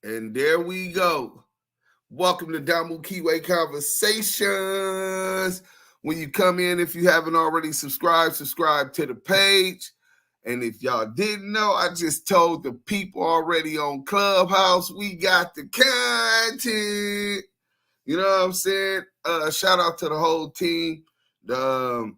And there we go. Welcome to Damu Kiwe Conversations. When you come in, if you haven't already subscribe to the page. And if y'all didn't know, I just told the people already on Clubhouse, we got the content. You know what I'm saying? Shout out to the whole team, the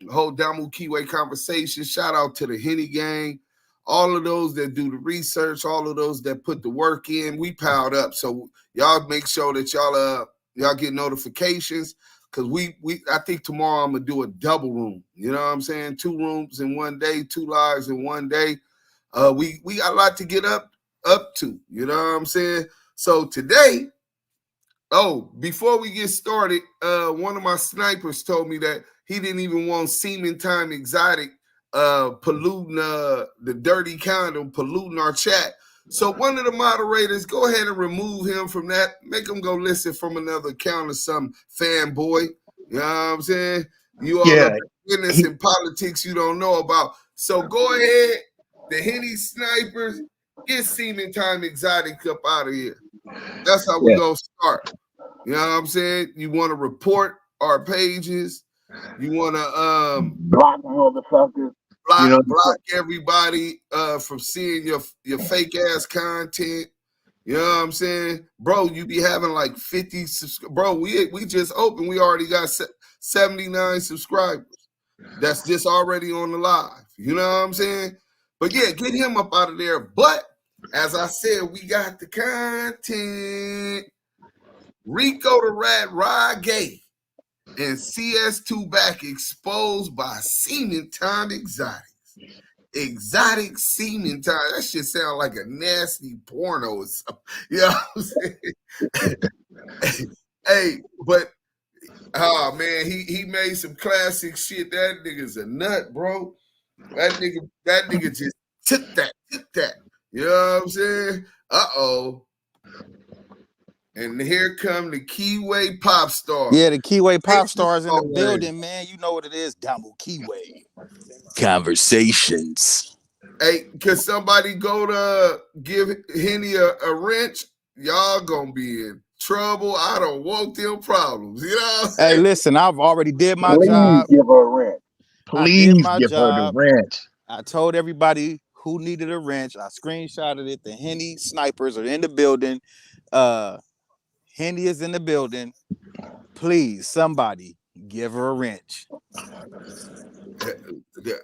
whole Damu Kiwe Conversation. Shout out to the Henny Gang. All of those that do the research, all of those that put the work in, we piled up. So y'all make sure that y'all get notifications, because I think tomorrow I'm gonna do a double room. You know what I'm saying? 2 rooms in one day, 2 lives in one day. We got a lot to get up to. You know what I'm saying? So today, before we get started, one of my snipers told me that he didn't even want Semen Time Exotic polluting the dirty condom, polluting our chat. So one of the moderators, go ahead and remove him from that. Make him go listen from another account or some fanboy. You know what I'm saying? You all up in business and politics you don't know about. So go ahead, the Henny snipers, get Semen Time Exotic up out of here. That's how we gonna start. You know what I'm saying? You want to report our pages. You want to block motherfuckers. Block everybody from seeing your fake ass content. You know what I'm saying? Bro, you be having like 50 bro, we just opened. We already got 79 subscribers. That's just already on the live. You know what I'm saying? But yeah, get him up out of there. But as I said, we got the content. Rico the RodGay and CS2Back exposed by Semen Time Exotics. Exotic Semen Time. That shit sound like a nasty porno or something. You know what I'm saying? Hey, but man, he made some classic shit. That nigga's a nut, bro. That nigga just took that. You know what I'm saying? Uh-oh. And here come the Kiwe pop star. Yeah, the Kiwe pop stars in the building, man. You know what it is, Damu Kiwe Conversations. Hey, could somebody go to give Henny a wrench? Y'all gonna be in trouble. I don't want them problems. You know what I'm saying? Hey, listen, I've already did my Please job. Give her a wrench. Please give her the wrench. I told everybody who needed a wrench. I screenshotted it. The Henny snipers are in the building. Henny is in the building. Please, somebody give her a wrench.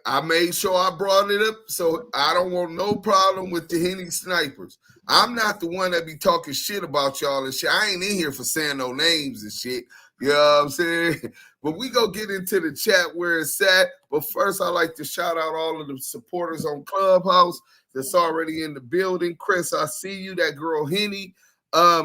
I made sure I brought it up, so I don't want no problem with the Henny snipers. I'm not the one that be talking shit about y'all and shit. I ain't in here for saying no names and shit. You know what I'm saying? But we go get into the chat where it's at. But first, I like to shout out all of the supporters on Clubhouse that's already in the building. Chris, I see you. That girl Henny,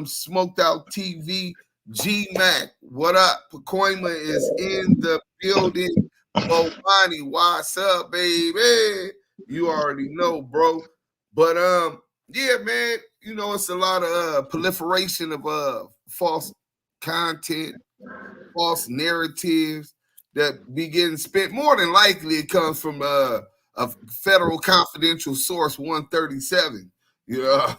Smoked Out TV, G-Mac, what up? Pacoima is in the building. Bonnie, what's up, baby? You already know, bro. But yeah, man, you know, it's a lot of proliferation of false content, false narratives that be getting spent. More than likely, it comes from a federal confidential source 137. You know,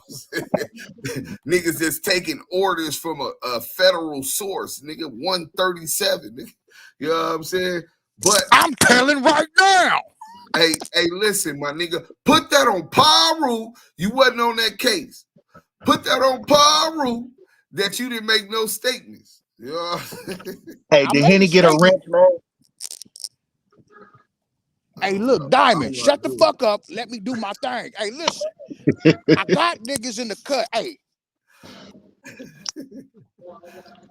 niggas that's taking orders from a federal source, nigga 137. Nigga. You know what I'm saying? But I'm telling right now. Hey, listen, my nigga. Put that on Paru. You wasn't on that case. Put that on Paru that you didn't make no statements. You know? Hey, did Henny get a wrench, man? Hey, look, Diamond, shut the fuck up. Let me do my thing. Hey, listen. I got niggas in the cut. Hey.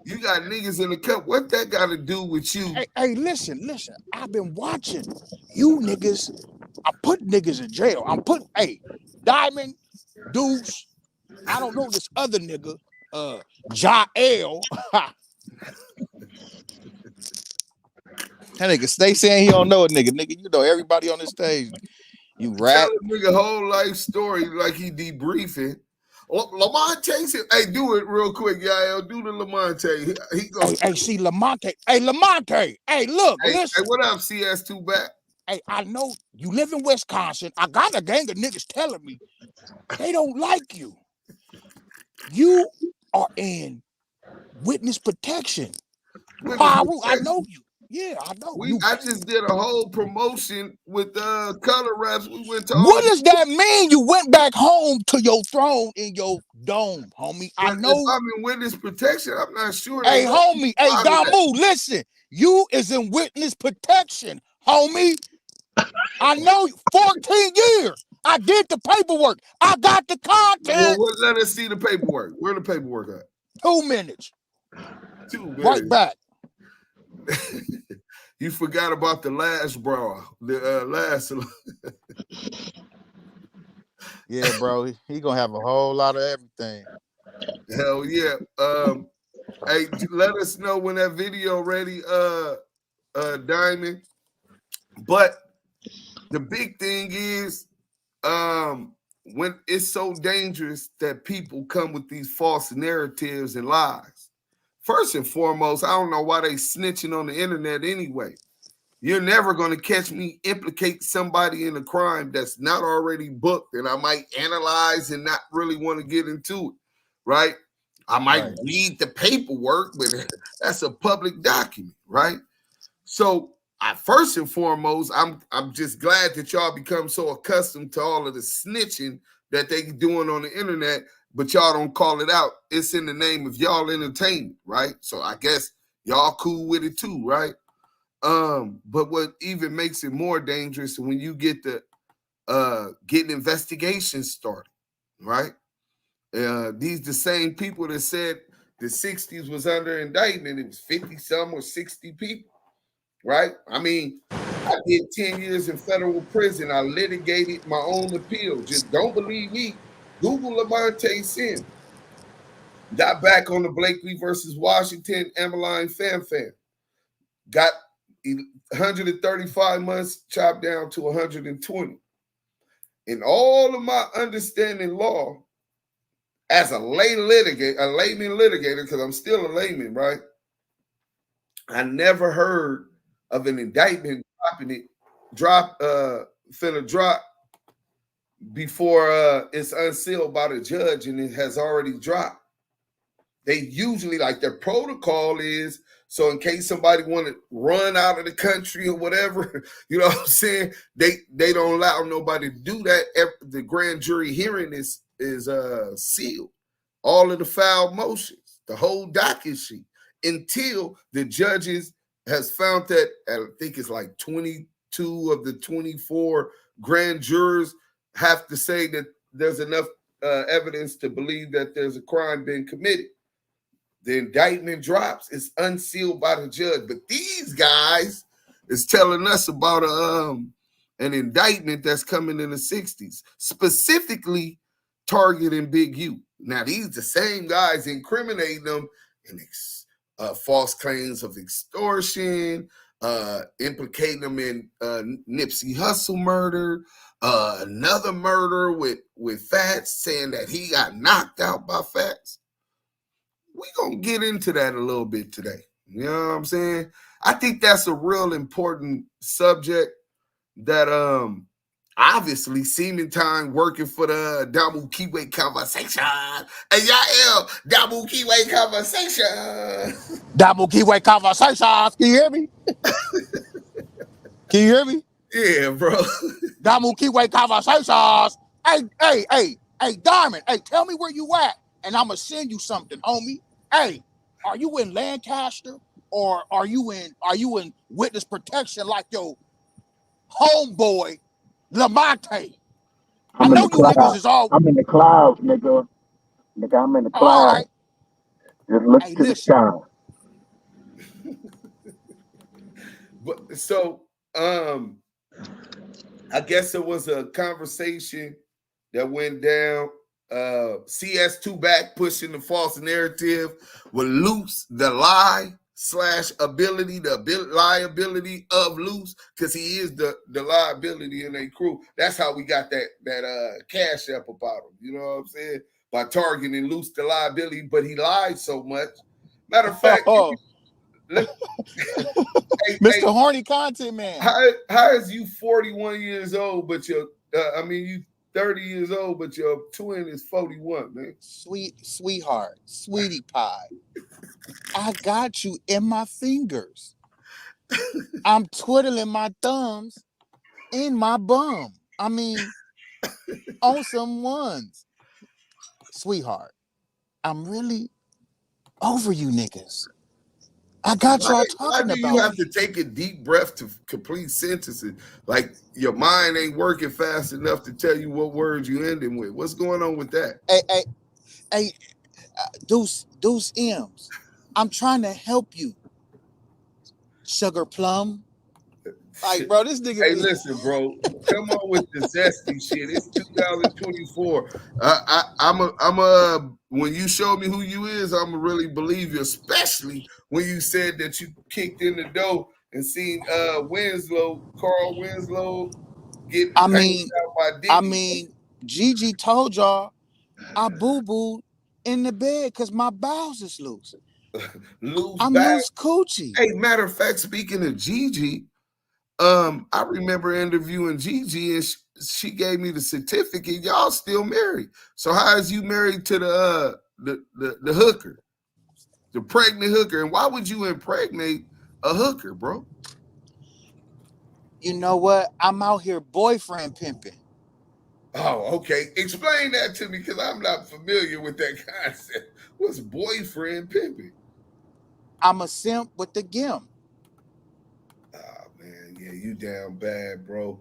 You got niggas in the cut. What that got to do with you? Hey, listen. I've been watching you niggas. I put niggas in jail. Diamond, Deuce. I don't know this other nigga, Jael. That nigga stay saying he don't know a nigga. Nigga, you know everybody on the stage. You rat. Tell a nigga whole life story like he debriefing. Lamonte said, hey, do it real quick, y'all. Do the Lamonte. He goes. Hey, see Lamonte. Hey, Lamonte. Hey, look, listen. Hey, what up, CS2Back? Hey, I know you live in Wisconsin. I got a gang of niggas telling me they don't like you. You are in witness protection. I know you. Yeah, I know you. I just did a whole promotion with color reps. We went to what does that mean? You went back home to your throne in your dome, homie. I know. If I'm in witness protection, I'm not sure. Hey, homie. Hey, Damu, listen. You is in witness protection, homie. I know you. 14 years. I did the paperwork. I got the content. Well, let us see the paperwork. Where the paperwork at? 2 minutes. 2 minutes. Right back. You forgot about the last bro. The last. Yeah, bro. He gonna have a whole lot of everything. Hell yeah. Hey, let us know when that video ready, Diamond. But the big thing is, when it's so dangerous that people come with these false narratives and lies. First and foremost, I don't know why they snitching on the internet anyway. You're never going to catch me implicate somebody in a crime that's not already booked and I might analyze and not really want to get into it, right? I might read the paperwork, but that's a public document, right? So first and foremost, I'm just glad that y'all become so accustomed to all of the snitching that they doing on the internet, but y'all don't call it out. It's in the name of y'all entertainment, right? So I guess y'all cool with it too, right? But what even makes it more dangerous when you get the getting investigations started, right? These the same people that said the 60s was under indictment. It was 50 some or 60 people, right? I mean, I did 10 years in federal prison. I litigated my own appeal. Just don't believe me. Google Lamante Sims. Got back on the Blakely versus Washington Emmeline Fan. Got 135 months chopped down to 120. In all of my understanding law, as a layman litigator, because I'm still a layman, right? I never heard of an indictment finna drop before it's unsealed by the judge and it has already dropped. They usually, like, their protocol is, so in case somebody want to run out of the country or whatever, you know what I'm saying? They don't allow nobody to do that. The grand jury hearing is sealed. All of the foul motions, the whole docket sheet, until the judges has found that, I think it's like 22 of the 24 grand jurors have to say that there's enough evidence to believe that there's a crime being committed. The indictment drops, it's unsealed by the judge. But these guys is telling us about an indictment that's coming in the 60s, specifically targeting Big U. Now, these the same guys incriminating them in false claims of extortion, implicating them in Nipsey Hussle murder, another murder with Fats, saying that he got knocked out by Fats. We're going to get into that a little bit today. You know what I'm saying? I think that's a real important subject that obviously Semen time working for the Damu Kiwe conversation. Hey, y'all, Damu Kiwe conversation. Damu Kiwe conversations. Can you hear me? Can you hear me? Yeah, bro. Damu Kiwe conversations. Hey, Diamond. Hey, tell me where you at, and I'ma send you something, homie. Hey, are you in Lancaster or are you in witness protection like your homeboy Lamante? I know you niggas is all. I'm in the clouds, nigga. Nigga, I'm in the clouds. All right. Just look to the sky. But so I guess it was a conversation that went down. CS2Back pushing the false narrative with Loose, the lie/ability, the liability of Loose, because he is the liability in a crew. That's how we got that cash up about him. You know what I'm saying? By targeting Loose, the liability, but he lied so much. Matter of fact, Mr. Horny Content Man. How is you 41 years old, but you 30 years old, but your twin is 41, man. Sweetheart, sweetie pie. I got you in my fingers. I'm twiddling my thumbs in my bum. I mean, on some ones. Sweetheart, I'm really over you niggas. I got y'all Why talking do you about have me. to take a deep breath to complete sentences? Like your mind ain't working fast enough to tell you what words you ending with. What's going on with that? Hey, Deuce M's. I'm trying to help you. Sugar plum. Like, bro, this nigga Hey, be listen, bro. Come on with the zesty shit. It's 2024. When you show me who you is, I'm gonna really believe you, especially when you said that you kicked in the door and seen Carl Winslow get I paid mean, out by Diddy. Gigi told y'all I boo-booed in the bed because my bowels is loose. Loose I'm back. loose coochie. Hey, matter of fact, speaking of Gigi, I remember interviewing Gigi and she gave me the certificate. Y'all still married. So how is you married to the hooker, the pregnant hooker? And why would you impregnate a hooker, bro? You know what? I'm out here boyfriend pimping. Oh, okay. Explain that to me because I'm not familiar with that concept. What's boyfriend pimping? I'm a simp with the gimp. Oh man, yeah, you down bad, bro.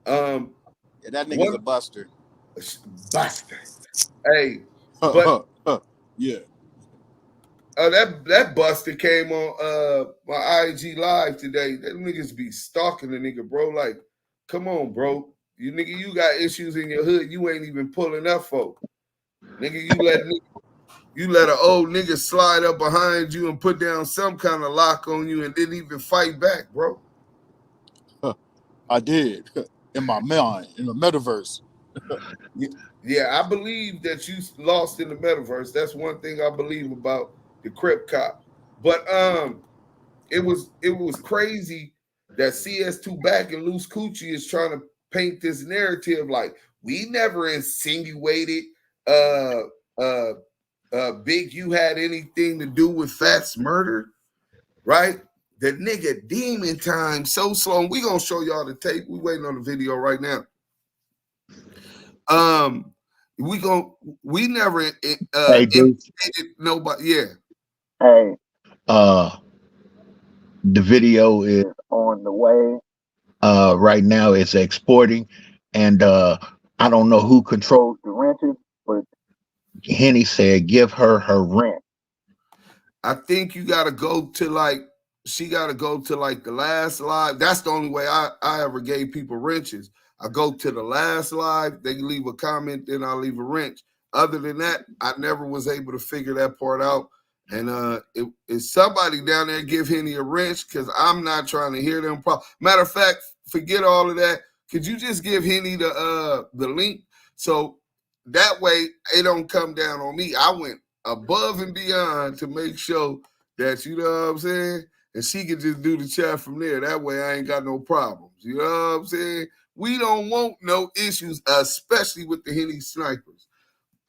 Yeah, that nigga's a One buster. bastard. Hey, but Yeah. that buster came on my IG live today. That niggas be stalking the nigga, bro. Like, come on, bro. You got issues in your hood. You ain't even pulling up for. Nigga, you let an old nigga slide up behind you and put down some kind of lock on you and didn't even fight back, bro. I did. In my mind, in the metaverse. Yeah, I believe that you lost in the metaverse. That's one thing I believe about the Crip Cop. But it was crazy that CS2Back and Loose Coochie is trying to paint this narrative like we never insinuated Big U had anything to do with Fat's murder, right? The nigga demon time so slow. We gonna show y'all the tape. We waiting on the video right now. We never Hey, dude. implicated nobody. Yeah. Hey, the video is on the way. Right now it's exporting, and I don't know who controls the renters, but Henny said give her her rent. I think you gotta go to like she gotta go to like the last live. That's the only way I ever gave people wrenches. I go to the last live, they leave a comment, then I leave a wrench. Other than that, I never was able to figure that part out. And if somebody down there give Henny a wrench, because I'm not trying to hear them. Matter of fact, forget all of that. Could you just give Henny the link so that way it don't come down on me? I went above and beyond to make sure that, you know what I'm saying, and she can just do the chat from there. That way I ain't got no problems. You know what I'm saying? We don't want no issues, especially with the Henny snipers.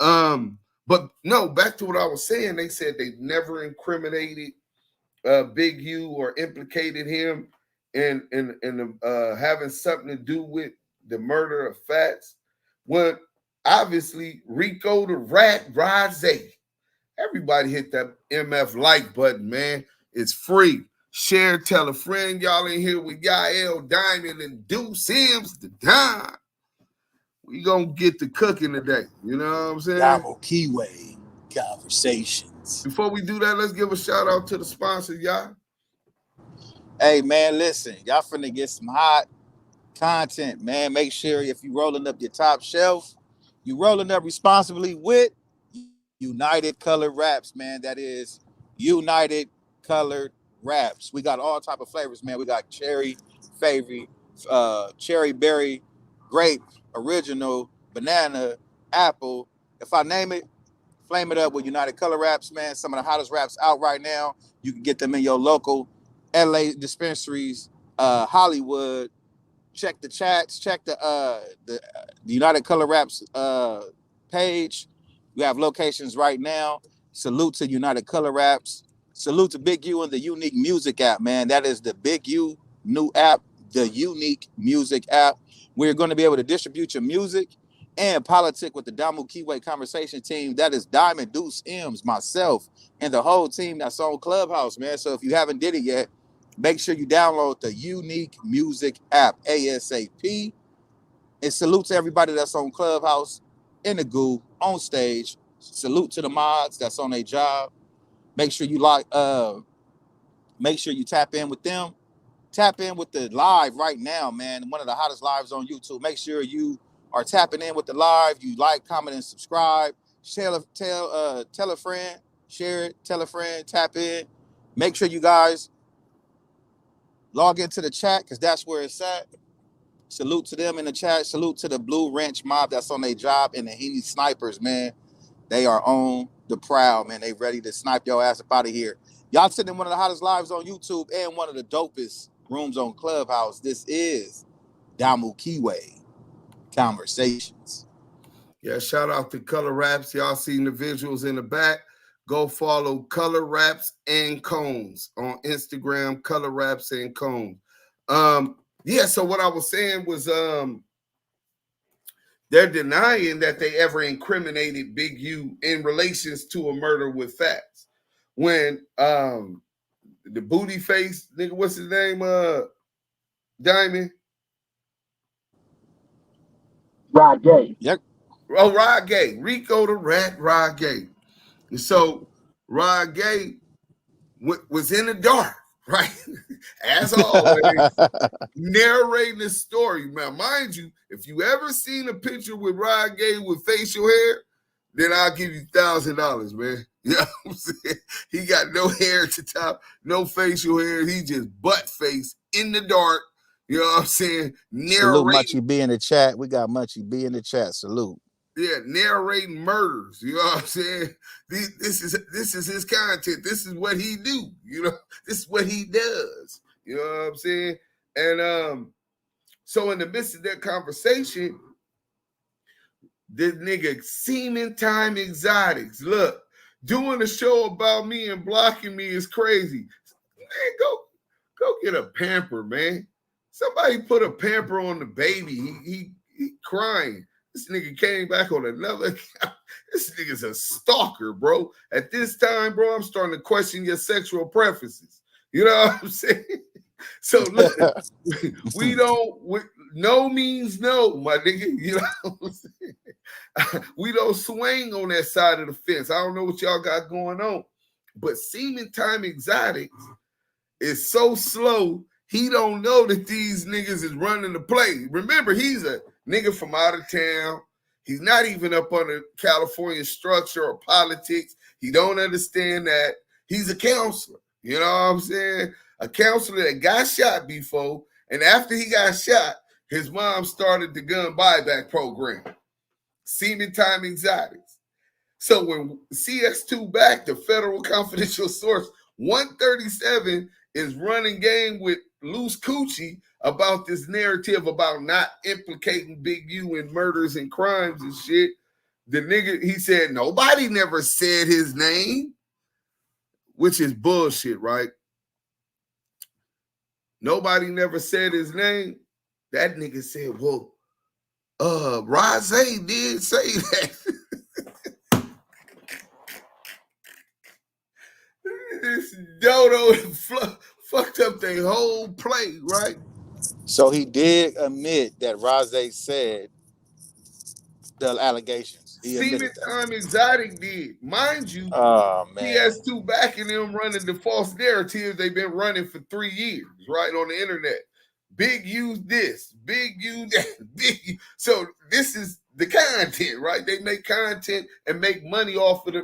But no, back to what I was saying. They said they never incriminated Big U or implicated him in having something to do with the murder of Fats. When obviously Rico the Rat RodGay. Everybody hit that MF like button, man. It's free. Share, tell a friend. Y'all in here with Yael Diamond and Deuce Sims the Don. We gonna get the cooking today. You know what I'm saying? Damu Kiwe conversations. Before we do that, let's give a shout out to the sponsor, y'all. Hey man, listen, y'all finna get some hot content, man. Make sure if you rolling up your top shelf, you rolling up responsibly with United Colored Wraps, man. That is United Colored Wraps. We got all type of flavors, man. We got cherry, favorite, cherry berry, grape, original, banana, apple. If I name it, flame it up with United Color Wraps, man. Some of the hottest wraps out right now. You can get them in your local LA dispensaries, Hollywood, check the chats, check the United Color Raps page. We have locations right now. Salute to United Color Raps. Salute to Big U and the Unique Music app, man. That is the Big U new app, the Unique Music app. We're going to be able to distribute your music and politic with the Damu Kiwe conversation team. That is Diamond, Deuce, M's, myself, and the whole team that's on Clubhouse, man. So if you haven't did it yet, make sure you download the Unique Music app ASAP. And salute to everybody that's on Clubhouse, in the goo, on stage. Salute to the mods that's on their job. Make sure you make sure you tap in with them. Tap in with the live right now, man. One of the hottest lives on YouTube. Make sure you are tapping in with the live. You like, comment, and subscribe. Tell a friend. Share it. Tell a friend. Tap in. Make sure you guys log into the chat because that's where it's at. Salute to them in the chat. Salute to the Blue Wrench mob that's on their job and the Henny snipers, man. They are on the prowl, man. They ready to snipe your ass up out of here. Y'all sitting in one of the hottest lives on YouTube and one of the dopest rooms on Clubhouse. This is Damu Kiwe Conversations. Yeah, shout out to Color Raps. Y'all seen the visuals in the back. Go follow Color Raps and Combs on Instagram, Color Raps and Combs. Yeah, so what I was saying was they're denying that they ever incriminated Big U in relations to a murder with facts. When the booty face nigga, what's his name? Diamond? RodGay. Yep. Oh, RodGay. Rico the Rat, RodGay. And so RodGay was in the dark, right? As always, narrating the story. Now, mind you, if you ever seen a picture with RodGay with facial hair, then I'll give you $1,000, man. You know what I'm saying? He got no hair at the top, no facial hair. He just butt face in the dark. You know what I'm saying? Salute Munchy B in the chat. We got Munchy B in the chat. Salute. Yeah, narrating murders. You know what I'm saying? This is his content. This is what he do. You know, this is what he does. You know what I'm saying? And so in the midst of that conversation, this nigga Semen Time Exotics, look, doing a show about me and blocking me is crazy. Man, go get a pamper, man. Somebody put a pamper on the baby. He crying. This nigga came back on another account. This nigga's a stalker, bro. At this time, bro, I'm starting to question your sexual preferences. You know what I'm saying? So look, no means no, my nigga. You know what I'm saying? We don't swing on that side of the fence. I don't know what y'all got going on. But Semen Time Exotics is so slow, he don't know that these niggas is running the play. Remember, he's a nigga from out of town. He's not even up under California structure or politics. He don't understand that. He's a counselor. You know what I'm saying? A counselor that got shot before, and after he got shot, his mom started the gun buyback program. Semen Time Exotics. So when CS2Back, the federal confidential source, 137 is running game with Loose Coochie about this narrative about not implicating Big U in murders and crimes and shit. The nigga, he said, nobody never said his name, which is bullshit, right? Nobody never said his name. That nigga said, well, RodGay did say that. This dodo fucked up their whole play, right? So he did admit that RodGay said the allegations. He Semen Time Exotic did. Mind you, CS2Back and them running the false narratives they've been running for 3 years, right, on the internet. Big use this, big use that, big. So this is the content, right? They make content and make money off of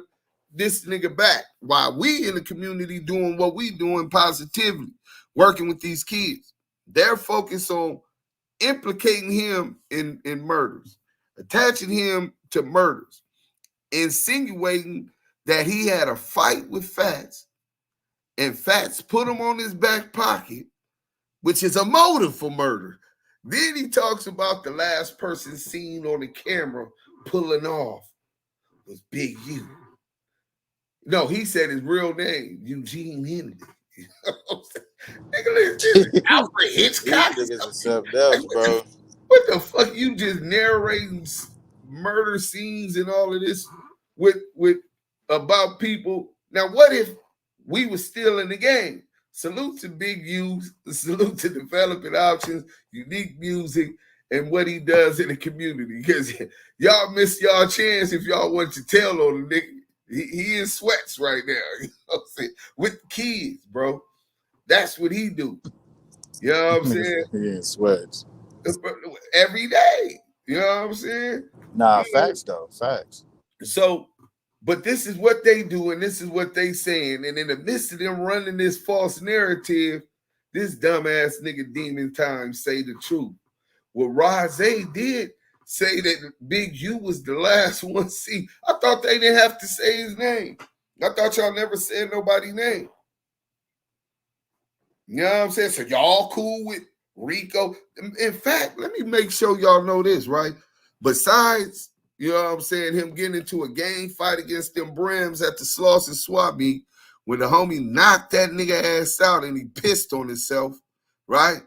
this nigga back while we in the community doing what we doing positively, working with these kids. They're focused on implicating him in murders, attaching him to murders, insinuating that he had a fight with Fats and Fats put him on his back pocket, which is a motive for murder. Then he talks about the last person seen on the camera pulling off was Big U. No, he said his real name, Eugene Henry. You know what I'm saying? Nigga, this is Alfred Hitchcock. These niggas are something else, bro. What the fuck? You just narrating murder scenes and all of this with about people. Now, what if we were still in the game? Salute to Big U, salute to Developing Options, Unique Music, and what he does in the community. Because y'all missed y'all chance if y'all want to tell on the nigga. He in sweats right now, you know what I'm saying? With kids, bro. That's what he do. You know what I'm saying? He in sweats. Every day. You know what I'm saying? Nah, facts though. Facts. So, but this is what they do, and this is what they saying. And in the midst of them running this false narrative, this dumbass nigga Demon Time say the truth. Well, RodGay did say that Big U was the last one seen. I thought they didn't have to say his name. I thought y'all never said nobody's name. You know what I'm saying? So y'all cool with Rico? In fact, let me make sure y'all know this, right? Besides, you know what I'm saying, him getting into a gang fight against them brims at the Slauson swap meet, when the homie knocked that nigga ass out and he pissed on himself, right?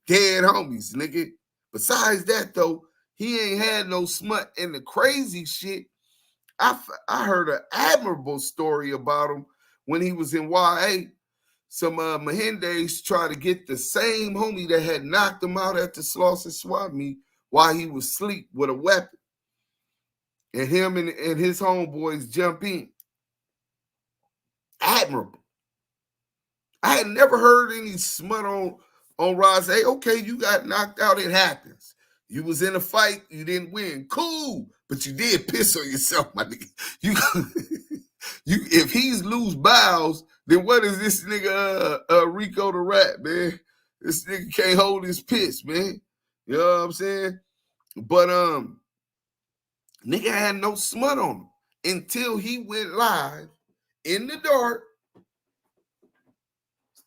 Dead homies, nigga. Besides that, though, he ain't had no smut. And the crazy shit, I heard an admirable story about him when he was in YA. Some Mahindes tried to get the same homie that had knocked him out at the Slauson swap meet while he was asleep with a weapon. And him and his homeboys jump in. Admirable. I had never heard any smut on RodGay. Okay, you got knocked out, it happens. You was in a fight, you didn't win. Cool, but you did piss on yourself, my nigga. You if he's lose bowels, then what is this nigga Rico the Rat, man? This nigga can't hold his piss, man. You know what I'm saying? But nigga had no smut on him until he went live in the dark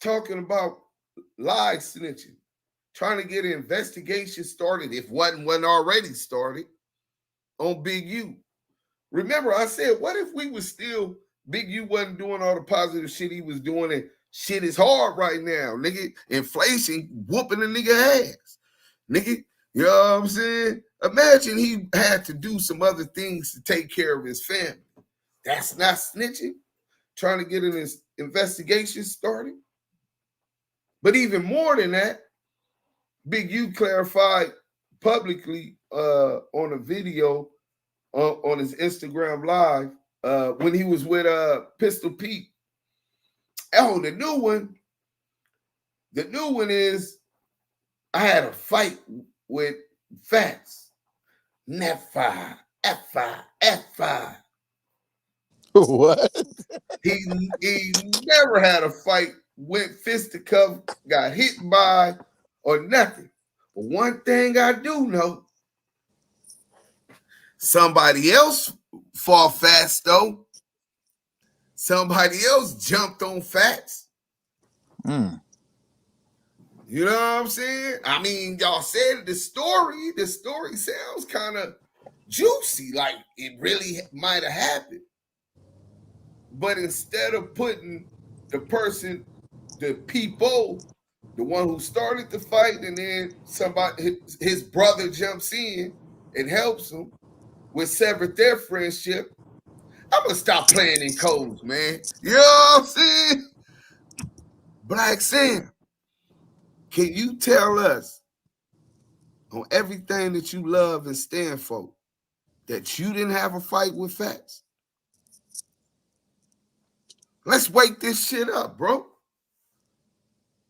talking about lie snitching, trying to get an investigation started, if wasn't already started, on Big U. Remember, I said, what if we was still, Big U wasn't doing all the positive shit he was doing, and shit is hard right now, nigga. Inflation whooping a nigga ass, nigga. You know what I'm saying? Imagine he had to do some other things to take care of his family. That's not snitching, trying to get an investigation started. But even more than that, Big U clarified publicly on a video on his Instagram Live when he was with Pistol Pete. Oh, the new one is I had a fight with Fats. F5, F5, F5. What? He never had a fight, went fisticuff, got hit by, or nothing. But one thing I do know, somebody else fought Fats, though. Somebody else jumped on Fats. Mm. You know what I'm saying? I mean, y'all said the story sounds kind of juicy, like it really might have happened. But instead of putting the person, the people, the one who started the fight, and then somebody, his brother jumps in and helps him, which severed their friendship, I'm gonna stop playing in codes, man. You know what I'm saying? Black Sam, can you tell us on everything that you love and stand for that you didn't have a fight with Fats? Let's wake this shit up, bro.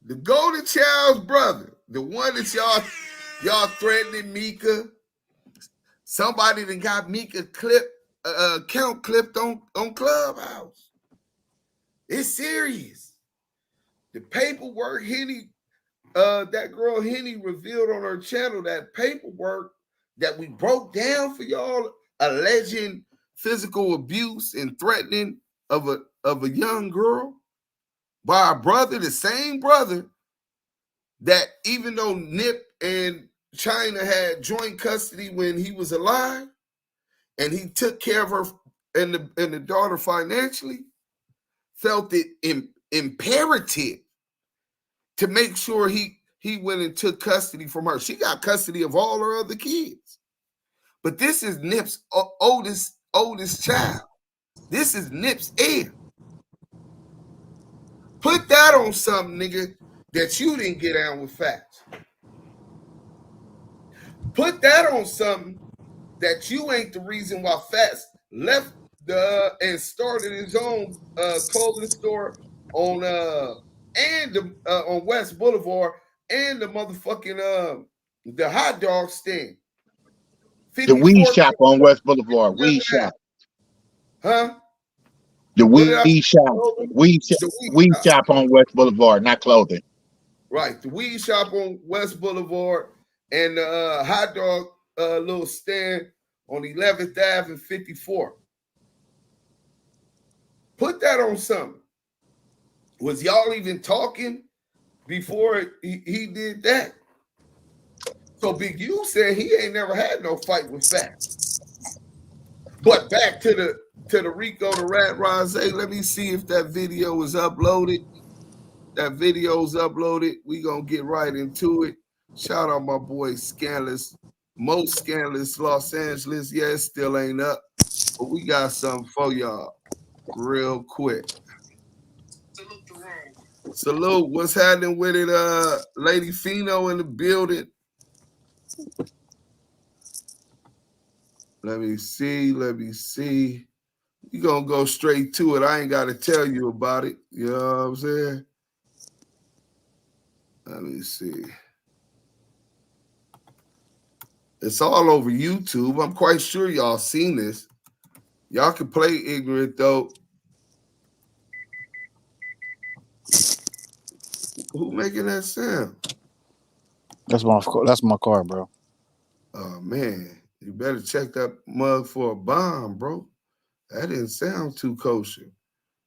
The Golden Child's brother, the one that y'all threatening Mika. Somebody that got Mika account clipped on Clubhouse. It's serious. The paperwork Henny, that girl Henny revealed on her channel, that paperwork that we broke down for y'all, alleging physical abuse and threatening of a young girl by a brother, the same brother that even though Nip and China had joint custody when he was alive, and he took care of her and the daughter financially, felt it imperative to make sure he went and took custody from her. She got custody of all her other kids. But this is Nip's oldest child. This is Nip's heir. Put that on something, nigga, that you didn't get down with facts. Put that on something that you ain't the reason why Fats left and started his own clothing store on on West Boulevard and the motherfucking the hot dog stand. The weed shop on West Boulevard. Weed shop. Huh? The weed shop. Weed shop on West Boulevard, not clothing. Right. The weed shop on West Boulevard and the hot dog little stand on 11th Ave and 54. Put that on something. Was y'all even talking before he did that? So Big U said he ain't never had no fight with Fats. But back to the Rico, the Rat RodGay. Let me see if that video is uploaded. That video's uploaded. We gonna get right into it. Shout out my boy Scandalous. Most Scandalous Los Angeles. Yeah, it still ain't up. But we got something for y'all real quick. Salute. What's happening with it? Lady Fino in the building. Let me see. You gonna go straight to it. I ain't gotta tell you about it. You know what I'm saying? Let me see. It's all over YouTube. I'm quite sure y'all seen this. Y'all can play ignorant though. Who making that sound? That's my car, bro. Oh man, you better check that mug for a bomb, bro. That didn't sound too kosher.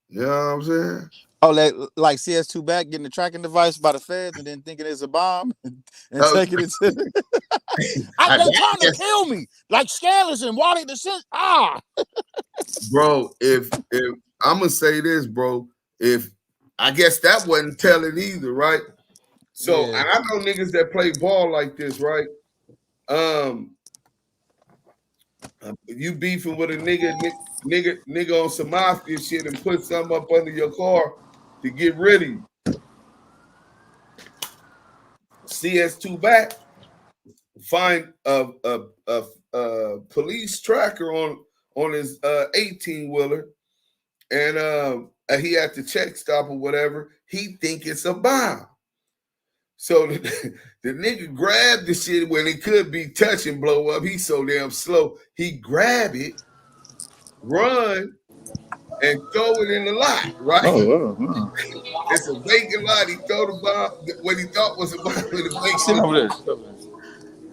You know what I'm saying? Oh, like CS2Back getting the tracking device by the feds and then thinking it's a bomb and taking it to the... They trying to kill me like Scandalous and Wally the Sin. Bro, if I'm gonna say this, bro, if I guess that wasn't telling either, right? So Yeah. and I know niggas that play ball like this, right? You beefing with a nigga on some mafia shit and put something up under your car to get rid of you. CS2Back find a police tracker on his 18-wheeler, and he had to check stop or whatever. He think it's a bomb. So the nigga grabbed the shit when it could be touch and blow up. He's so damn slow. He grab it, run, and throw it in the lot, right? Oh. It's a vacant lot. He throw the bomb, what he thought was a bomb in the vacant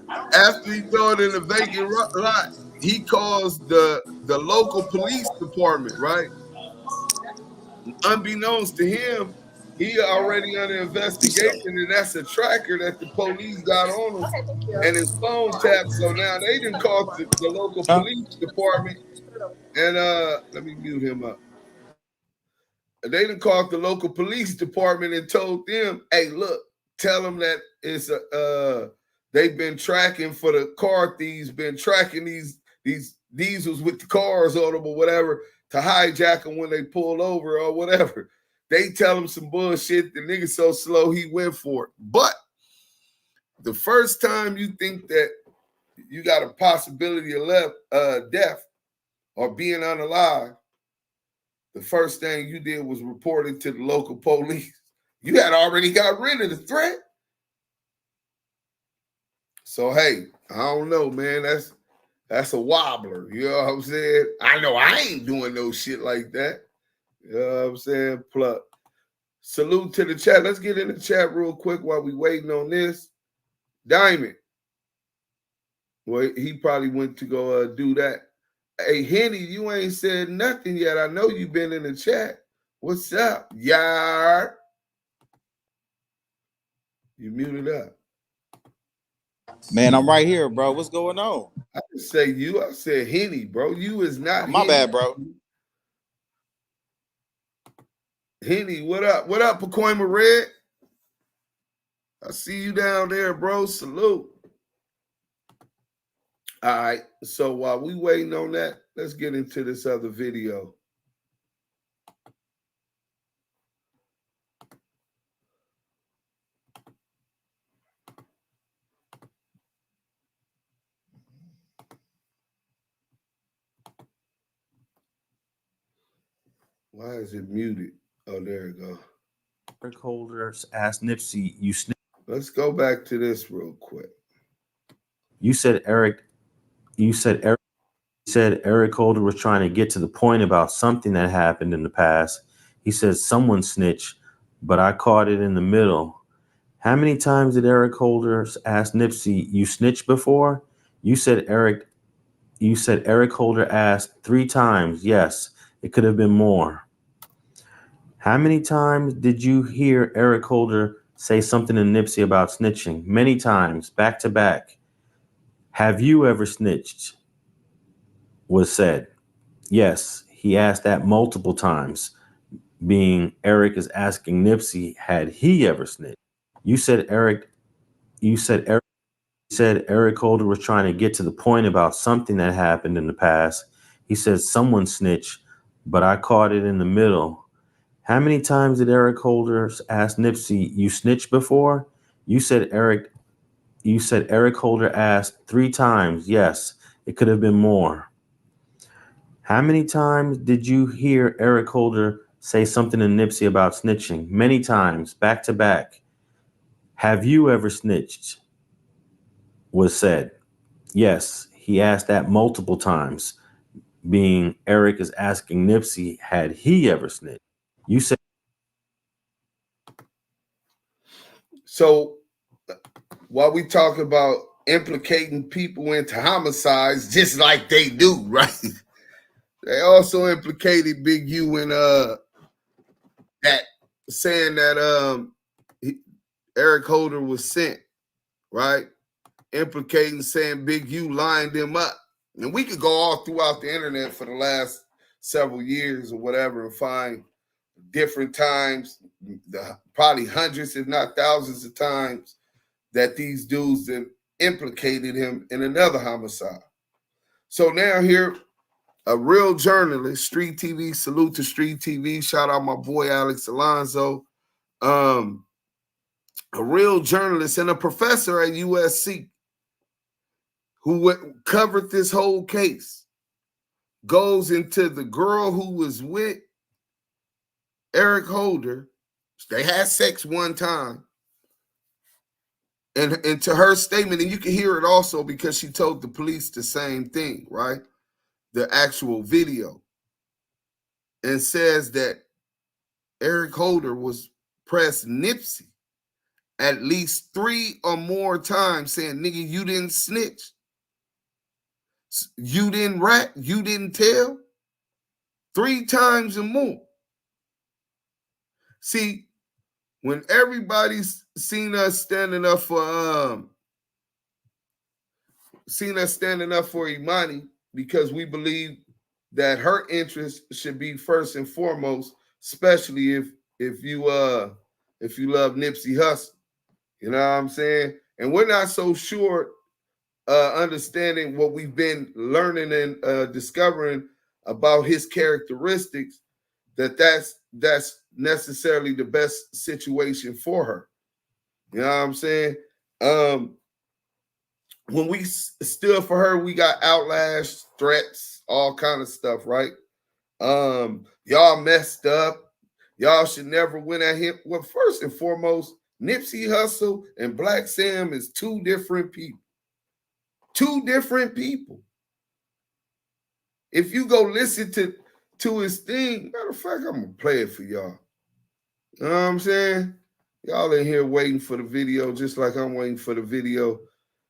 lot. After he throw it in the vacant lot, he calls the local police department, right? Unbeknownst to him, he already under investigation, and that's a tracker that the police got on him, and his phone tapped. So now they didn't call the local police department, and let me mute him up. They didn't call the local police department and told them, "Hey, look, tell them that it's they've been tracking for the car thieves, been tracking these diesels with the cars on them or whatever to hijack them when they pull over or whatever." They tell him some bullshit. The nigga so slow he went for it. But the first time you think that you got a possibility of death or being unalive, the first thing you did was report it to the local police. You had already got rid of the threat. So, hey, I don't know, man. That's a wobbler. You know what I'm saying? I know I ain't doing no shit like that. You know what I'm saying? Plus, salute to the chat. Let's get in the chat real quick while we waiting on this. Diamond. Well, he probably went to go do that. Hey, Henny, you ain't said nothing yet. I know you've been in the chat. What's up, yar? You muted up. Man, I'm right here, bro. What's going on? I didn't say you. I said Henny, bro. You is not My Henny. bad, bro. Henny, what up? What up, Pacoima Red? I see you down there, bro. Salute. All right. So while we waiting on that, let's get into this other video. Why is it muted? Oh, there you go. Eric Holder's asked Nipsey, you snitched. Let's go back to this real quick. You said Eric Holder was trying to get to the point about something that happened in the past. He said someone snitched, but I caught it in the middle. How many times did Eric Holder ask Nipsey, you snitched before? You said Eric Holder asked 3 times. Yes, it could have been more. How many times did you hear Eric Holder say something to Nipsey about snitching? Many times, back to back. Have you ever snitched? Was said. Yes, he asked that multiple times, being Eric is asking Nipsey, had he ever snitched? You said Eric Holder was trying to get to the point about something that happened in the past. He said someone snitched, but I caught it in the middle. How many times did Eric Holder ask Nipsey, you snitched before? You said Eric Holder asked 3 times. Yes, it could have been more. How many times did you hear Eric Holder say something to Nipsey about snitching? Many times, back to back. Have you ever snitched? Was said. Yes, he asked that multiple times, being Eric is asking Nipsey, had he ever snitched? You said. So while we talk about implicating people into homicides, just like they do, right? They also implicated Big U in that saying that Eric Holder was sent, right? Implicating saying Big U lined them up. And we could go all throughout the internet for the last several years or whatever and find different times, probably hundreds, if not thousands of times, that these dudes implicated him in another homicide. So now here, a real journalist, Street TV, salute to Street TV, shout out my boy Alex Alonso, a real journalist and a professor at USC who covered this whole case, goes into the girl who was with Eric Holder. They had sex one time. And to her statement, and you can hear it also because she told the police the same thing, right? The actual video. And says that Eric Holder was pressed Nipsey at least 3 or more times saying, nigga, you didn't snitch. You didn't rat. You didn't tell. 3 times or more. See, when everybody's seen us standing up for Imani because we believe that her interest should be first and foremost, especially if you love Nipsey Hussle. You know what I'm saying? And we're not so sure understanding what we've been learning and discovering about his characteristics, that's necessarily the best situation for her. You know what I'm saying? When we stood for her, we got outlash, threats, all kind of stuff, right? Y'all messed up. Y'all should never win at him. Well, first and foremost, Nipsey Hussle and Black Sam is 2 different people. 2 different people. If you go listen to his thing, matter of fact, I'm gonna play it for y'all. You know what I'm saying? Y'all in here waiting for the video, just like I'm waiting for the video.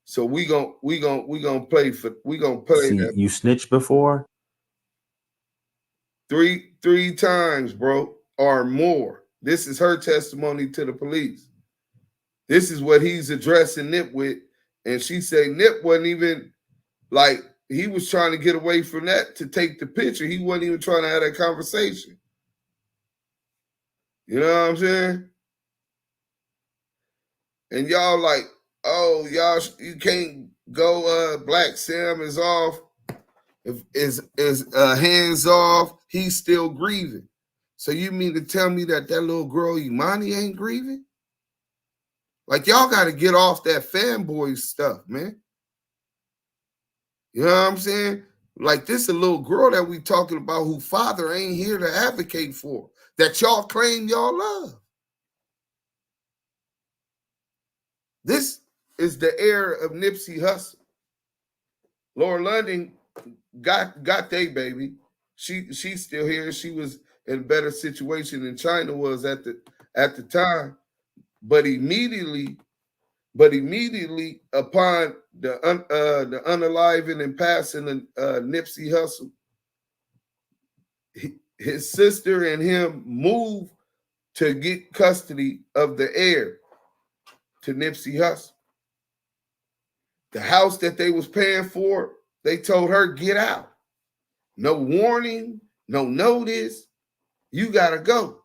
So we gonna play that. You snitched before? 3 times, bro, or more. This is her testimony to the police. This is what he's addressing Nip with And she said Nip wasn't even like, he was trying to get away from that to take the picture. He wasn't even trying to have that conversation. You know what I'm saying? And y'all like, oh, y'all, you can't go, Black Sam is off. If is hands off, he's still grieving. So you mean to tell me that little girl Imani ain't grieving? Like, y'all got to get off that fanboy stuff, man. You know what I'm saying? Like, this a little girl that we talking about who father ain't here to advocate for, that y'all claim y'all love. This is the era of Nipsey Hussle. Laura London got they baby. She's still here. She was in a better situation than China was at the time. But immediately upon the unaliving and passing of Nipsey Hussle, his sister and him moved to get custody of the heir to Nipsey Hussle. The house that they was paying for, they told her, get out. No warning, no notice. You got to go.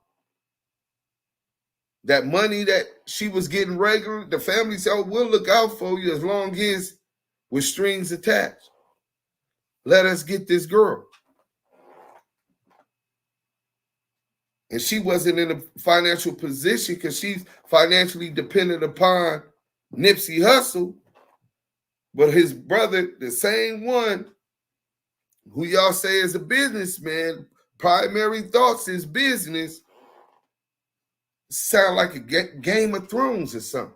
That money that she was getting regular, the family said, oh, we'll look out for you as long as with strings attached. Let us get this girl. And she wasn't in a financial position because she's financially dependent upon Nipsey Hussle. But his brother, the same one who y'all say is a businessman, primary thoughts is business, sound like a Game of Thrones or something.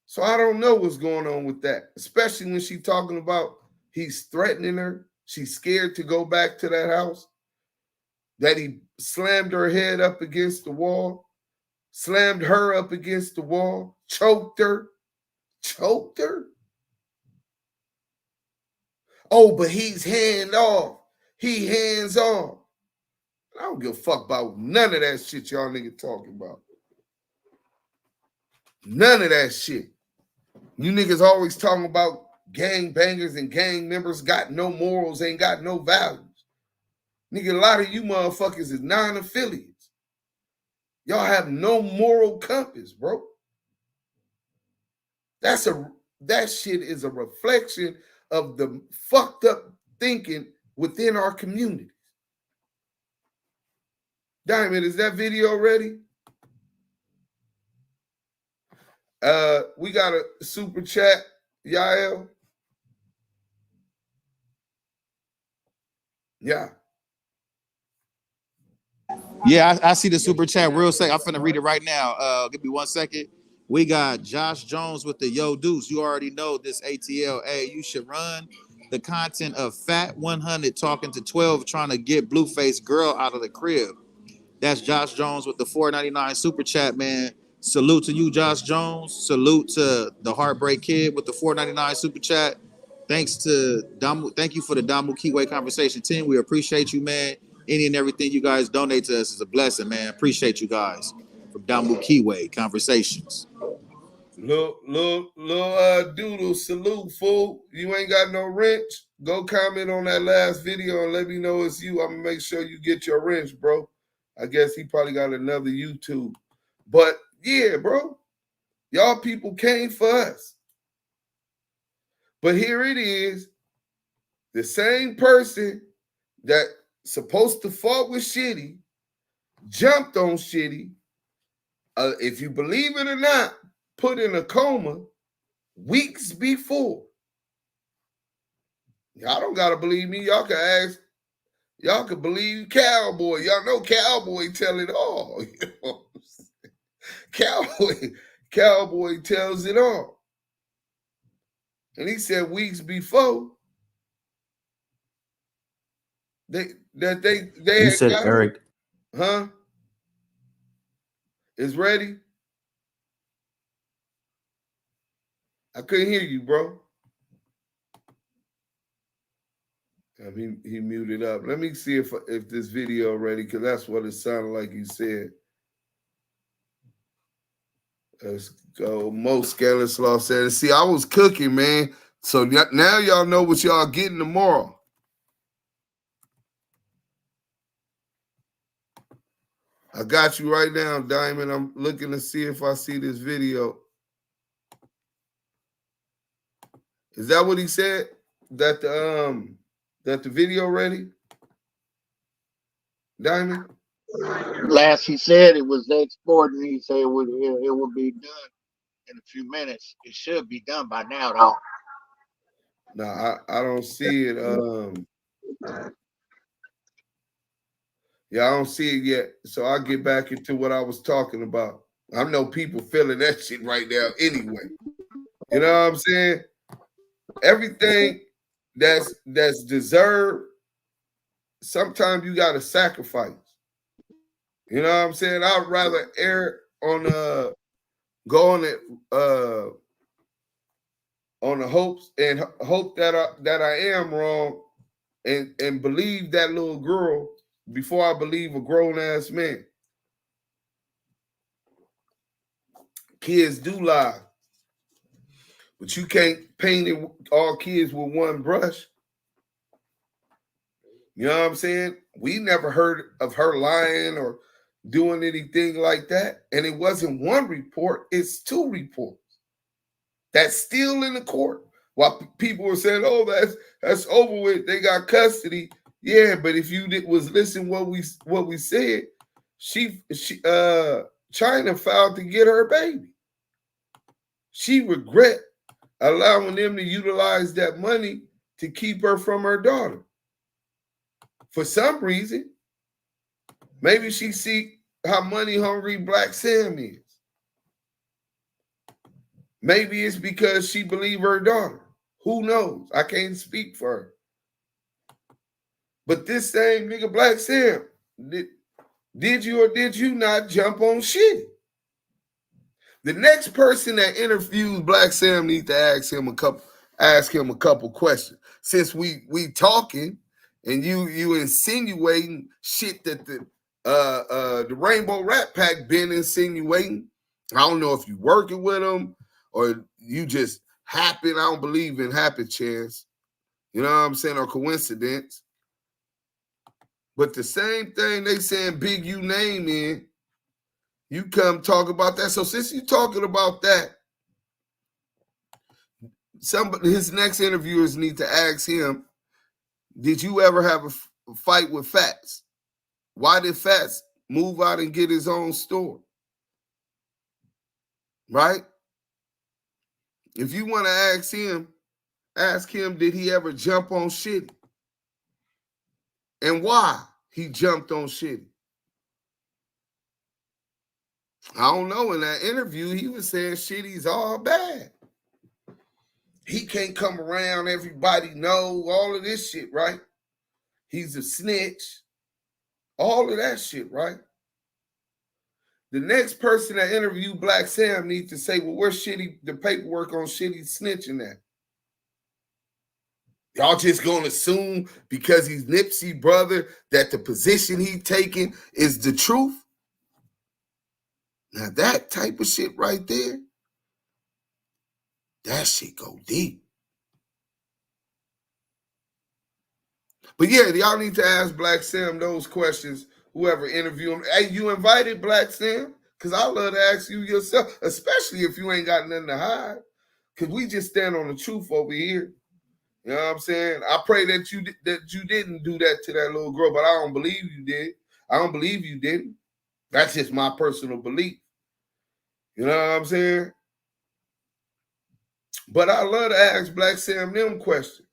So I don't know what's going on with that, especially when she's talking about he's threatening her. She's scared to go back to that house, that he slammed her head up against the wall, slammed her up against the wall, choked her. Oh, but he's hands off. He hands off. I don't give a fuck about none of that shit y'all niggas talking about. None of that shit. You niggas always talking about gang bangers and gang members got no morals, ain't got no values. Nigga, a lot of you motherfuckers is non-affiliates. Y'all have no moral compass, bro. That shit is a reflection of the fucked up thinking within our communities. Diamond, is that video ready? We got a super chat, Yael. Yeah. Yeah, I see the super chat real sick. I'm finna read it right now. Give me 1 second. We got Josh Jones with the Yo Deuce. You already know this ATL. Hey, you should run the content of Fat 100 talking to 12 trying to get Blueface girl out of the crib. That's Josh Jones with the $4.99 super chat, man. Salute to you, Josh Jones. Salute to the Heartbreak Kid with the $4.99 super chat. Thanks to Damu. Thank you for the Damu Kiwe conversation team. We appreciate you, man. Any and everything you guys donate to us is a blessing, man. Appreciate you guys from Damu Kiwe conversations. Little doodle, salute, fool. You ain't got no wrench? Go comment on that last video and let me know it's you. I'm gonna make sure you get your wrench, bro. I guess he probably got another YouTube. But yeah, bro, y'all people came for us. But here it is, the same person that supposed to fought with Shitty, jumped on Shitty, if you believe it or not, put in a coma weeks before. Y'all don't gotta believe me. Y'all can ask. Y'all can believe Cowboy. Y'all know Cowboy tell it all. You know what I'm saying? Cowboy tells it all. And he said weeks before they You had said got Eric. Huh? Is ready? I couldn't hear you, bro. He muted up. Let me see if this video ready, because that's what it sounded like he said. Let's go. Most scandalous law said. See, I was cooking, man. So now y'all know what y'all getting tomorrow. I got you right now, Diamond. I'm looking to see if I see this video. Is that what he said? That the video ready? Diamond? Last he said it was exporting. He said it would be done in a few minutes. It should be done by now, though. No, I don't see it. Yeah, I don't see it yet. So I'll get back into what I was talking about. I know people feeling that shit right now anyway. You know what I'm saying? Everything that's deserved, sometimes you gotta sacrifice. You know what I'm saying? I'd rather err on going on the hopes and hope that I am wrong and believe that little girl before I believe a grown-ass man. Kids do lie. But you can't paint all kids with one brush. You know what I'm saying? We never heard of her lying or doing anything like that. And it wasn't one report, it's 2 reports. That's still in the court. While people were saying, oh, that's over with, they got custody. Yeah, but if you was listening what we said, China filed to get her baby. She regret allowing them to utilize that money to keep her from her daughter. For some reason, maybe she see how money hungry Black Sam is. Maybe it's because she believe her daughter. Who knows? I can't speak for her. But this same nigga Black Sam, did you or did you not jump on shit? The next person that interviews Black Sam needs to ask him a couple questions. Since we talking and you insinuating shit that the Rainbow Rat Pack been insinuating. I don't know if you working with them or you just happen. I don't believe in happen chance. You know what I'm saying? Or coincidence. But the same thing they saying Big U name in, you come talk about that. So since you talking about that, his next interviewers need to ask him, did you ever have a fight with Fats? Why did Fats move out and get his own store? Right? If you want to ask him, did he ever jump on Shitty? And why he jumped on Shitty? I don't know. In that interview, he was saying Shitty's all bad. He can't come around, everybody know, all of this shit, right? He's a snitch. All of that shit, right? The next person that interviewed Black Sam needs to say, well, where's Shitty, the paperwork on Shitty snitching at? Y'all just gonna assume because he's Nipsey brother that the position he taking is the truth? Now that type of shit right there, that shit go deep. But yeah, y'all need to ask Black Sam those questions, whoever interview him. Hey, you invited Black Sam? Because I love to ask you yourself, especially if you ain't got nothing to hide. Because we just stand on the truth over here. You know what I'm saying? I pray that you didn't do that to that little girl, but I don't believe you did. I don't believe you didn't. That's just my personal belief. You know what I'm saying? But I love to ask Black Sam them questions.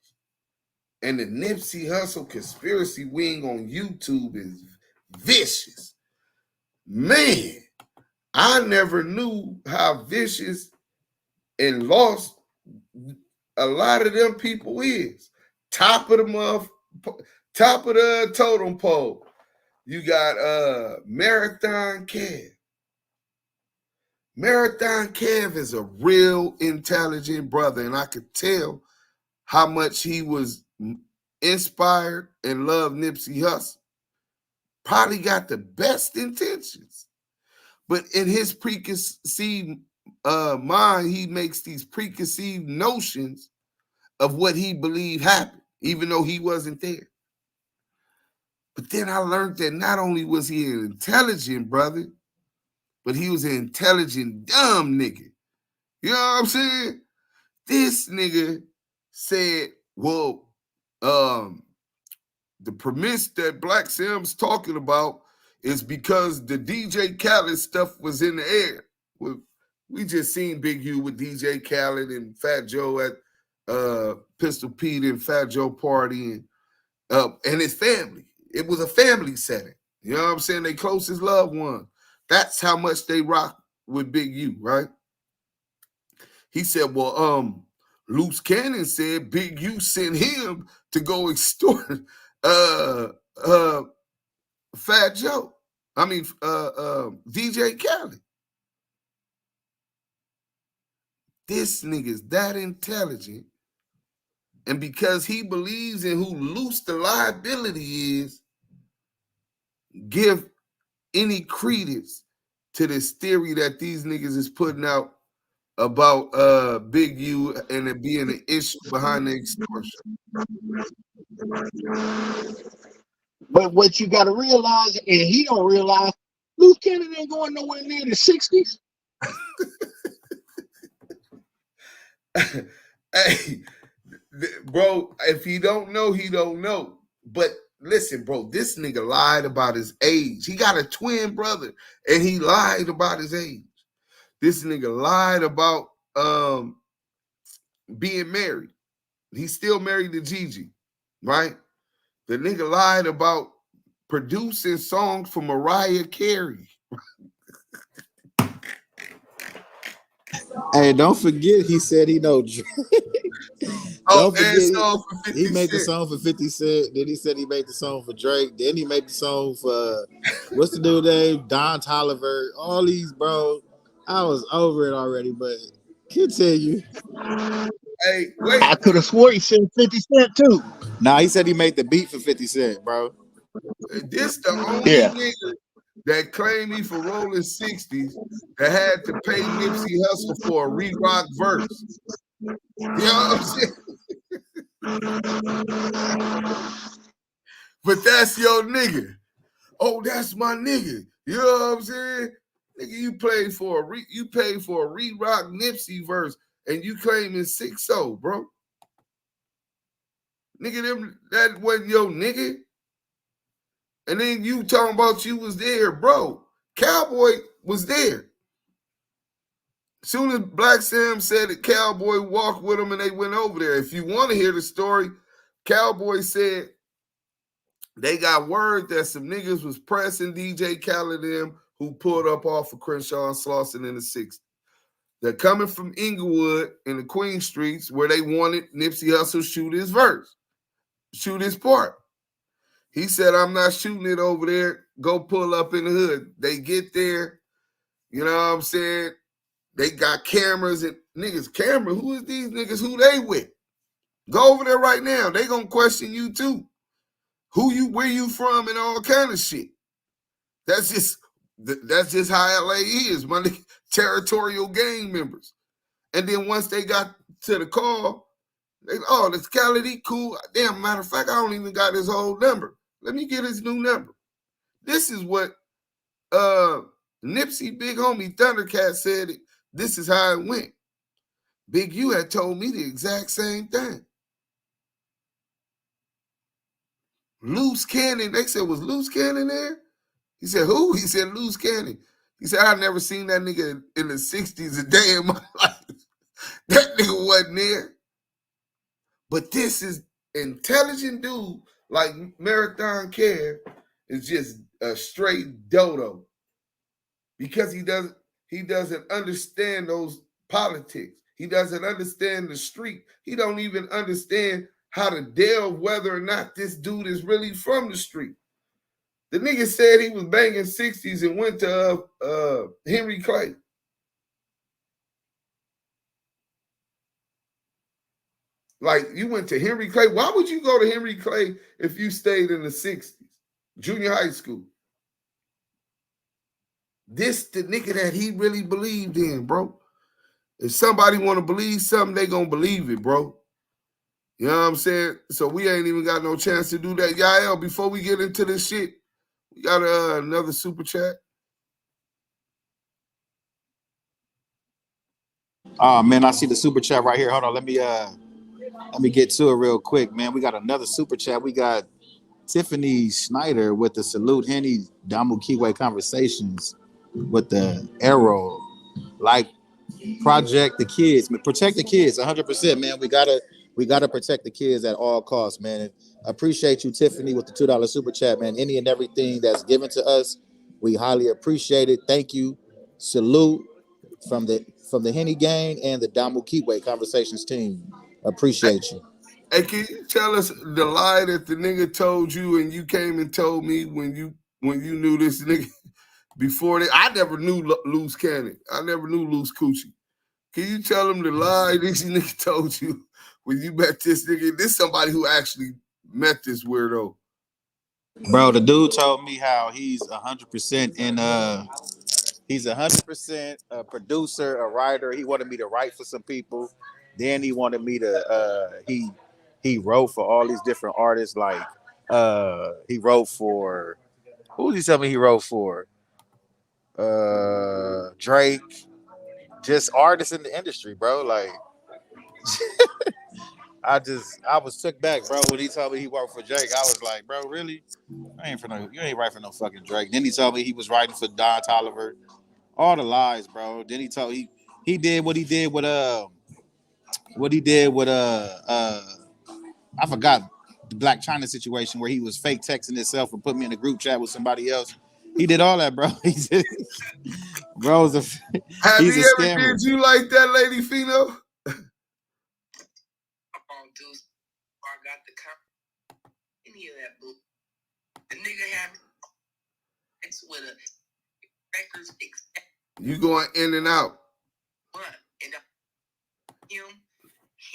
And the Nipsey Hussle conspiracy wing on YouTube is vicious. Man, I never knew how vicious and lost a lot of them people is. Top of the totem pole. You got Marathon Kev. Marathon Kev is a real intelligent brother, and I could tell how much he was inspired and loved Nipsey Hussle. Probably got the best intentions. But in his preconceived mind, he makes these preconceived notions of what he believed happened, even though he wasn't there. But then I learned that not only was he an intelligent brother, but he was an intelligent, dumb nigga. You know what I'm saying? This nigga said, well, the premise that Black Sam's talking about is because the DJ Khaled stuff was in the air. Well, we just seen Big U with DJ Khaled and Fat Joe at Pistol Pete and Fat Joe party and his family. It was a family setting. You know what I'm saying? They closest loved one. That's how much they rock with Big U, right? He said, well, Loose Cannon said Big U sent him to go extort Fat Joe. I mean, DJ Khaled. This nigga's that intelligent. And because he believes in who loose the liability is, give any credence to this theory that these niggas is putting out about Big U and it being an issue behind the extortion. But what you got to realize, and he don't realize, Loose Cannon ain't going nowhere near the 60s. Hey, bro, if he don't know, he don't know. But listen, bro, this nigga lied about his age. He got a twin brother, and he lied about his age. This nigga lied about being married. He's still married to Gigi, right? The nigga lied about producing songs for Mariah Carey. Hey, don't forget he said he know Drake. Don't forget he made the song for 50 Cent. Then he said he made the song for Drake. Then he made the song for what's the dude name? Don Toliver. All these, bro. I was over it already, but continue. Hey, wait. I could have swore he said 50 Cent too. Nah, he said he made the beat for 50 Cent, bro. This the only nigga that claimed me for rolling 60s that had to pay Nipsey Hussle for a re-rock verse. You know what I'm saying? But that's your nigga. Oh, that's my nigga. You know what I'm saying? Nigga, you paid for a re-rock Nipsey verse and you claiming 6-0, bro. Nigga, that wasn't your nigga. And then you talking about you was there, bro. Cowboy was there. Soon as Black Sam said that Cowboy walked with him and they went over there. If you want to hear the story, Cowboy said they got word that some niggas was pressing DJ Khaled them who pulled up off of Crenshaw and Slauson in the 60s. They're coming from Inglewood in the Queen Streets where they wanted Nipsey Hussle shoot his verse, shoot his part. He said, I'm not shooting it over there. Go pull up in the hood. They get there. You know what I'm saying? They got cameras and niggas, camera. Who is these niggas? Who they with? Go over there right now. They gonna question you too. Where you from and all kind of shit. That's just how LA is, my nigga. Territorial gang members. And then once they got to the call, this Khaled, he cool. Damn, matter of fact, I don't even got his old number. Let me get his new number. This is what Nipsey Big Homie Thundercat said. This is how it went. Big U had told me the exact same thing. Loose Cannon, they said, was Loose Cannon there? He said, who? He said, Loose Cannon. He said, I've never seen that nigga in the 60s a day in my life. That nigga wasn't there. But this is intelligent dude like Marathon Care is just a straight dodo because he doesn't understand those politics. He doesn't understand the street. He don't even understand how to delve whether or not this dude is really from the street. The nigga said he was banging 60s and went to Henry Clay. Like, you went to Henry Clay. Why would you go to Henry Clay if you stayed in the 60s? Junior high school. This the nigga that he really believed in, bro. If somebody want to believe something, they gonna believe it, bro. You know what I'm saying? So we ain't even got no chance to do that. Yael, before we get into this shit, we got another super chat. Oh man, I see the super chat right here. Hold on, let me get to it real quick, man. We got another super chat. We got Tiffany Schneider with the salute Henny Damu Kiwe conversations with the arrow. Like project the kids, protect the kids 100%, man. We gotta protect the kids at all costs, man. And appreciate you, Tiffany, with the $2 super chat, man. Any and everything that's given to us, we highly appreciate it. Thank you. Salute from the Henny gang and the Damu Kiwe conversations team. Appreciate you. Hey, can you tell us the lie that the nigga told you and you came and told me when you knew this nigga before that? I never knew Loose Cannon. I never knew Loose Coochie. Can you tell him the lie this nigga told you when you met this nigga? This is somebody who actually met this weirdo. Bro, the dude told me how he's 100% in he's 100% a producer, a writer. He wanted me to write for some people. Then he wanted me to he wrote for all these different artists. Like he wrote for, who did he tell me he wrote for? Drake, just artists in the industry, bro. Like I was took back, bro, when he told me he worked for Drake. I was like, bro, really? You ain't writing for no fucking Drake. Then he told me he was writing for Don Toliver. All the lies, bro. Then he told he did what he did with I forgot the Black China situation where he was fake texting himself and put me in a group chat with somebody else. He did all that, bro. He's a Have he's he a ever scammer. did you like that, Lady Fino? Any of that book. The nigga had sex with a records. You going in and out. But and him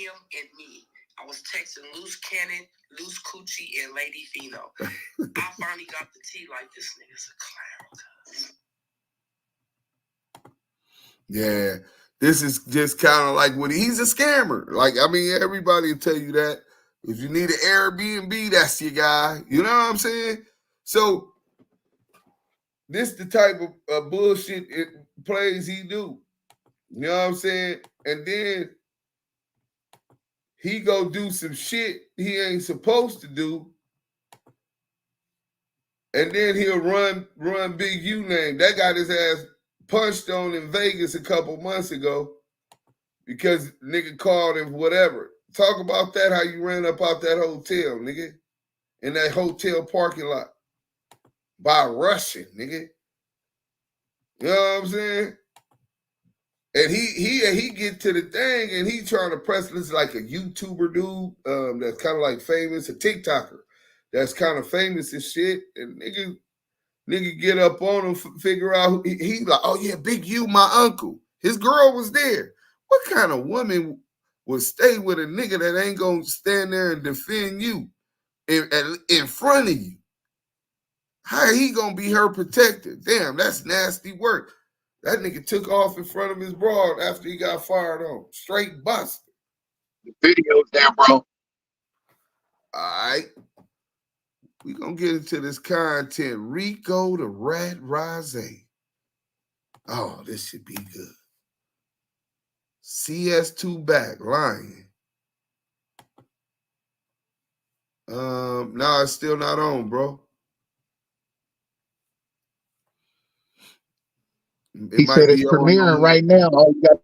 and me. I was texting Loose Cannon, Loose Coochie, and Lady Fino. I finally got the tea like this nigga's a clown. Yeah, this is just kind of like he's a scammer. Like, I mean, everybody will tell you that. If you need an Airbnb, that's your guy. You know what I'm saying? So this the type of bullshit plays he do. You know what I'm saying? And then he go do some shit he ain't supposed to do. And then he'll run Big U name. That got his ass punched on in Vegas a couple months ago because nigga called him whatever. Talk about that, how you ran up out that hotel, nigga. In that hotel parking lot. By Russian, nigga. You know what I'm saying? And he get to the thing and he trying to press this like a YouTuber dude that's kind of like famous, a TikToker that's kind of famous and shit. And nigga get up on him, figure out he like, oh yeah, Big U, my uncle. His girl was there. What kind of woman would stay with a nigga that ain't gonna stand there and defend you in front of you? How he gonna be her protector? Damn, that's nasty work. That nigga took off in front of his broad after he got fired on. Straight busted. The video's there, bro. All right. We gonna get into this content. Rico the Rat Rose. Oh, this should be good. CS2Back, lying. No, it's still not on, bro. He said it's premiering right now. All you got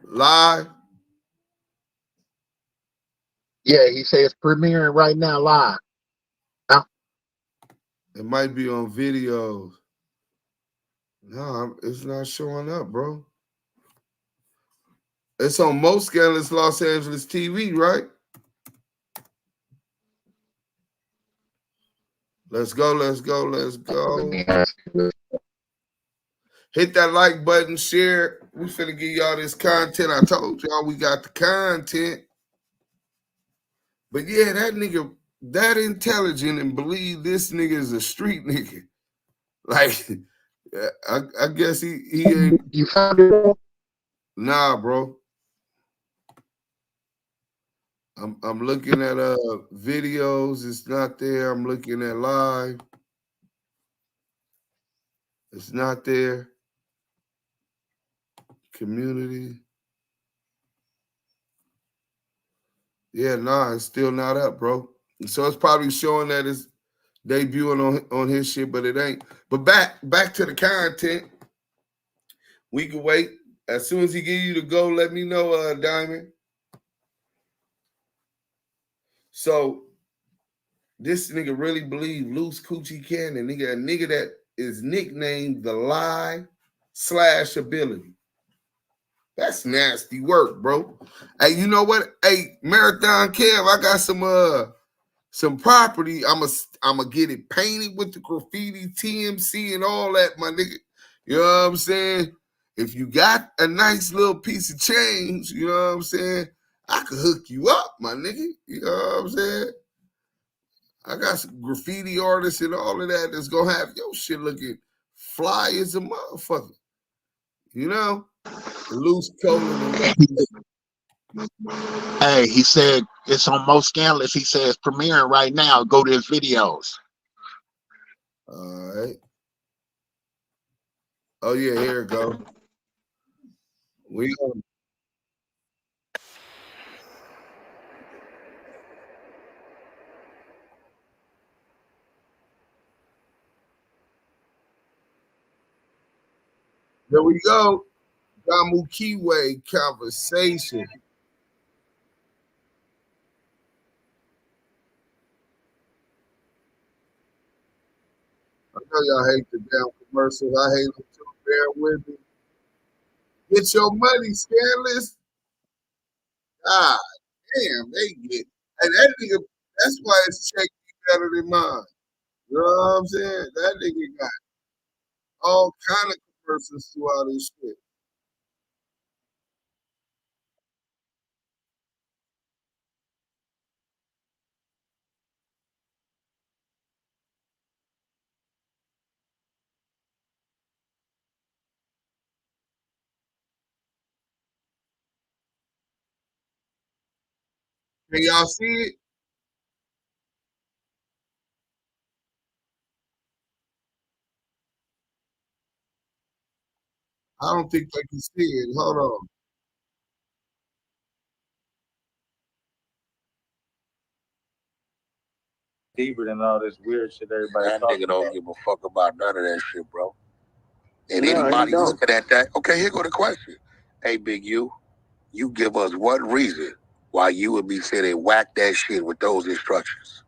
live. Yeah, he said it's premiering right now live. It might be on videos. No, it's not showing up, bro. It's on most scandalous Los Angeles TV, right? Let's go, let's go, let's go. Hit that like button, share. We finna give y'all this content. I told y'all we got the content. But yeah, that nigga, that intelligent and believe this nigga is a street nigga. Like, Yeah, I guess he ain't. You found it? Nah, bro. I'm looking at videos. It's not there. I'm looking at live. It's not there. Community. Yeah, nah, it's still not up, bro. So it's probably showing that it's debuting on his shit, but it ain't. But back to the content. We can wait. As soon as he give you the go, let me know, Diamond. So this nigga really believe Loose Coochie Cannon, a nigga that is nicknamed the Lie/Ability. That's nasty work, bro. Hey, you know what? Hey, Marathon Kev, I got some property. I'ma get it painted with the graffiti, TMC, and all that, my nigga. You know what I'm saying? If you got a nice little piece of change, you know what I'm saying? I could hook you up, my nigga. You know what I'm saying? I got some graffiti artists and all of that that's gonna have your shit looking fly as a motherfucker. You know? Loose colon and Hey, he said it's on Most Scandalous. He says premiering right now. Go to his videos. all right. Oh yeah, here it go. There we go. Damu Kiwe conversation. I know y'all hate the damn commercials. I hate them too. Bear with me. Get your money, Scandalous. Ah, damn, they get. And that nigga, that's why his check be better than mine. You know what I'm saying? That nigga got all kind of commercials throughout his shit. Can y'all see it? I don't think they can see it. Hold on. Deeper than all this weird shit everybody That talking nigga don't about. give a fuck about none of that shit, bro. And anybody looking at that, okay, here go the question. Hey, Big U, you give us what reason why you would be sitting whack that shit with those instructions?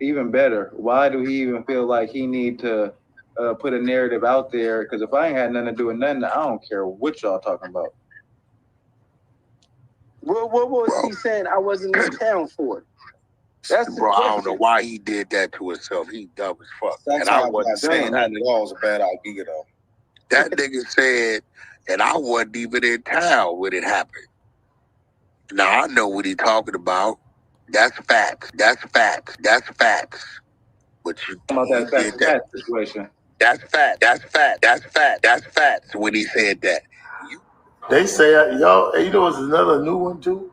Even better, why do he even feel like he need to put a narrative out there? Because if I ain't had nothing to do with nothing, I don't care what y'all talking about. What was he saying I wasn't in town for? That's bro, I don't know why he did that to himself. He dumb as fuck. That's and I wasn't saying that at all is a bad idea, though. That nigga said, and I wasn't even in town when it happened. Now I know what he talking about. That's facts. That's facts. That's facts. But you About that did that situation. That's fact. That's fact. That's fact. That's facts when he said that. They say, y'all, you know what's another new one too?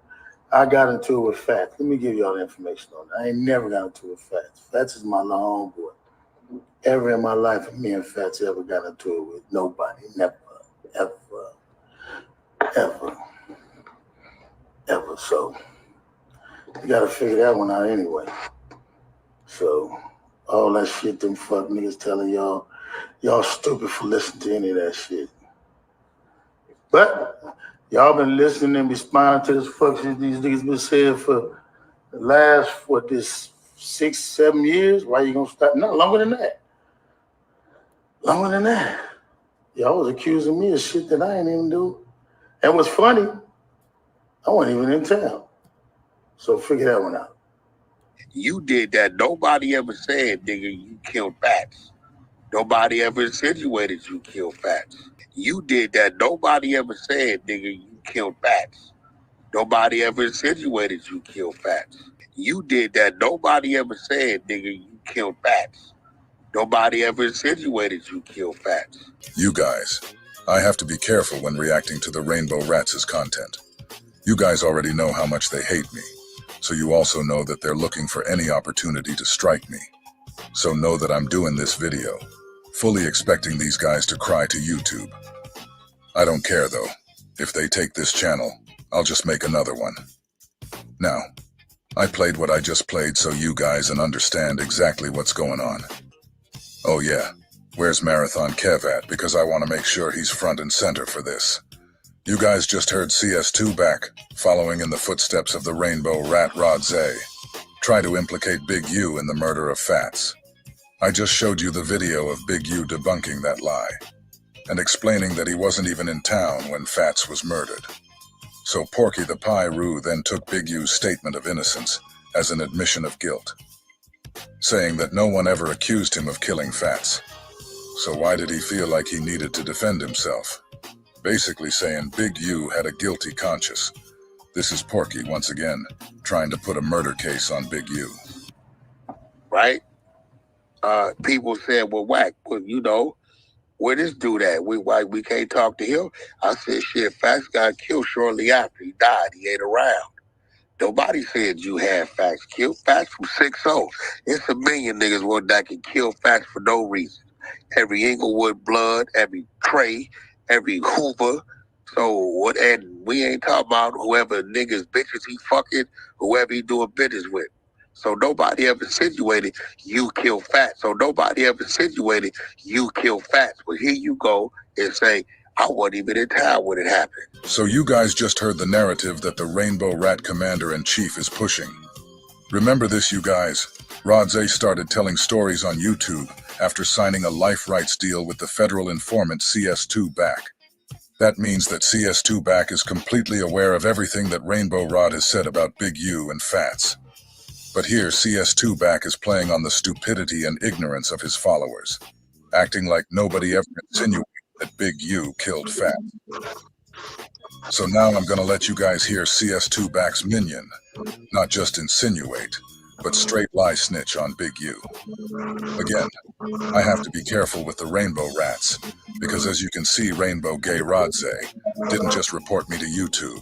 I got into it with Fats. Let me give y'all the information on that. I ain't never got into it with Fats. Fats is my little homeboy. Ever in my life, me and Fats ever got into it with nobody. Never, ever, ever, ever. So you gotta figure that one out anyway. So all that shit them fuck niggas telling y'all stupid for listening to any of that shit. But y'all been listening and responding to this fuck shit these niggas been saying for the last, this 6-7 years? Why you gonna stop? No, longer than that. Longer than that. Y'all was accusing me of shit that I ain't even do. And what's funny, I wasn't even in town. So figure that one out. You did that. Nobody ever said, nigga, you killed Fats. Nobody ever insinuated you killed Fats. You did that. Nobody ever said, nigga, you killed Fats. Nobody ever insinuated you killed Fats. You did that. Nobody ever said, nigga, you killed Fats. Nobody ever insinuated you kill Fats. You guys, I have to be careful when reacting to the Rainbow Rats' content. You guys already know how much they hate me, so you also know that they're looking for any opportunity to strike me. So know that I'm doing this video, fully expecting these guys to cry to YouTube. I don't care though. If they take this channel, I'll just make another one. Now, I played what I just played so you guys can understand exactly what's going on. Oh yeah, where's Marathon Kev at? Because I want to make sure he's front and center for this. You guys just heard CS2Back, following in the footsteps of the Rainbow Rat RodGay, try to implicate Big U in the murder of Fats. I just showed you the video of Big U debunking that lie, and explaining that he wasn't even in town when Fats was murdered. So Porky the Pyru then took Big U's statement of innocence as an admission of guilt, saying that no one ever accused him of killing Fats. So why did he feel like he needed to defend himself? Basically saying Big U had a guilty conscience. This is Porky once again, trying to put a murder case on Big U. Right? People said, well, whack, well, you know, where this dude at? Why we can't talk to him? I said, shit, Fats got killed shortly after he died. He ain't around. Nobody said you had Fats killed. Fats from 6-0. It's a million niggas that can kill Fats for no reason. Every Inglewood blood, every Trey, every Hoover. So what? And we ain't talking about whoever niggas, bitches he fucking, whoever he doing business with. So nobody ever insinuated you kill Fats. So nobody ever insinuated you kill Fats. But here you go and say, I wasn't even in town when it happened. So you guys just heard the narrative that the Rainbow Rat Commander-in-Chief is pushing. Remember this, you guys. RodGay started telling stories on YouTube after signing a life rights deal with the federal informant CS2Back. That means that CS2Back is completely aware of everything that Rainbow Rod has said about Big U and Fats. But here, CS2Back is playing on the stupidity and ignorance of his followers, acting like nobody ever insinuated that Big U killed Fats. So now I'm gonna let you guys hear CS2Back's minion, not just insinuate, but straight lie snitch on Big U. Again, I have to be careful with the Rainbow Rats, because as you can see, Rainbow Gay RodGay didn't just report me to YouTube,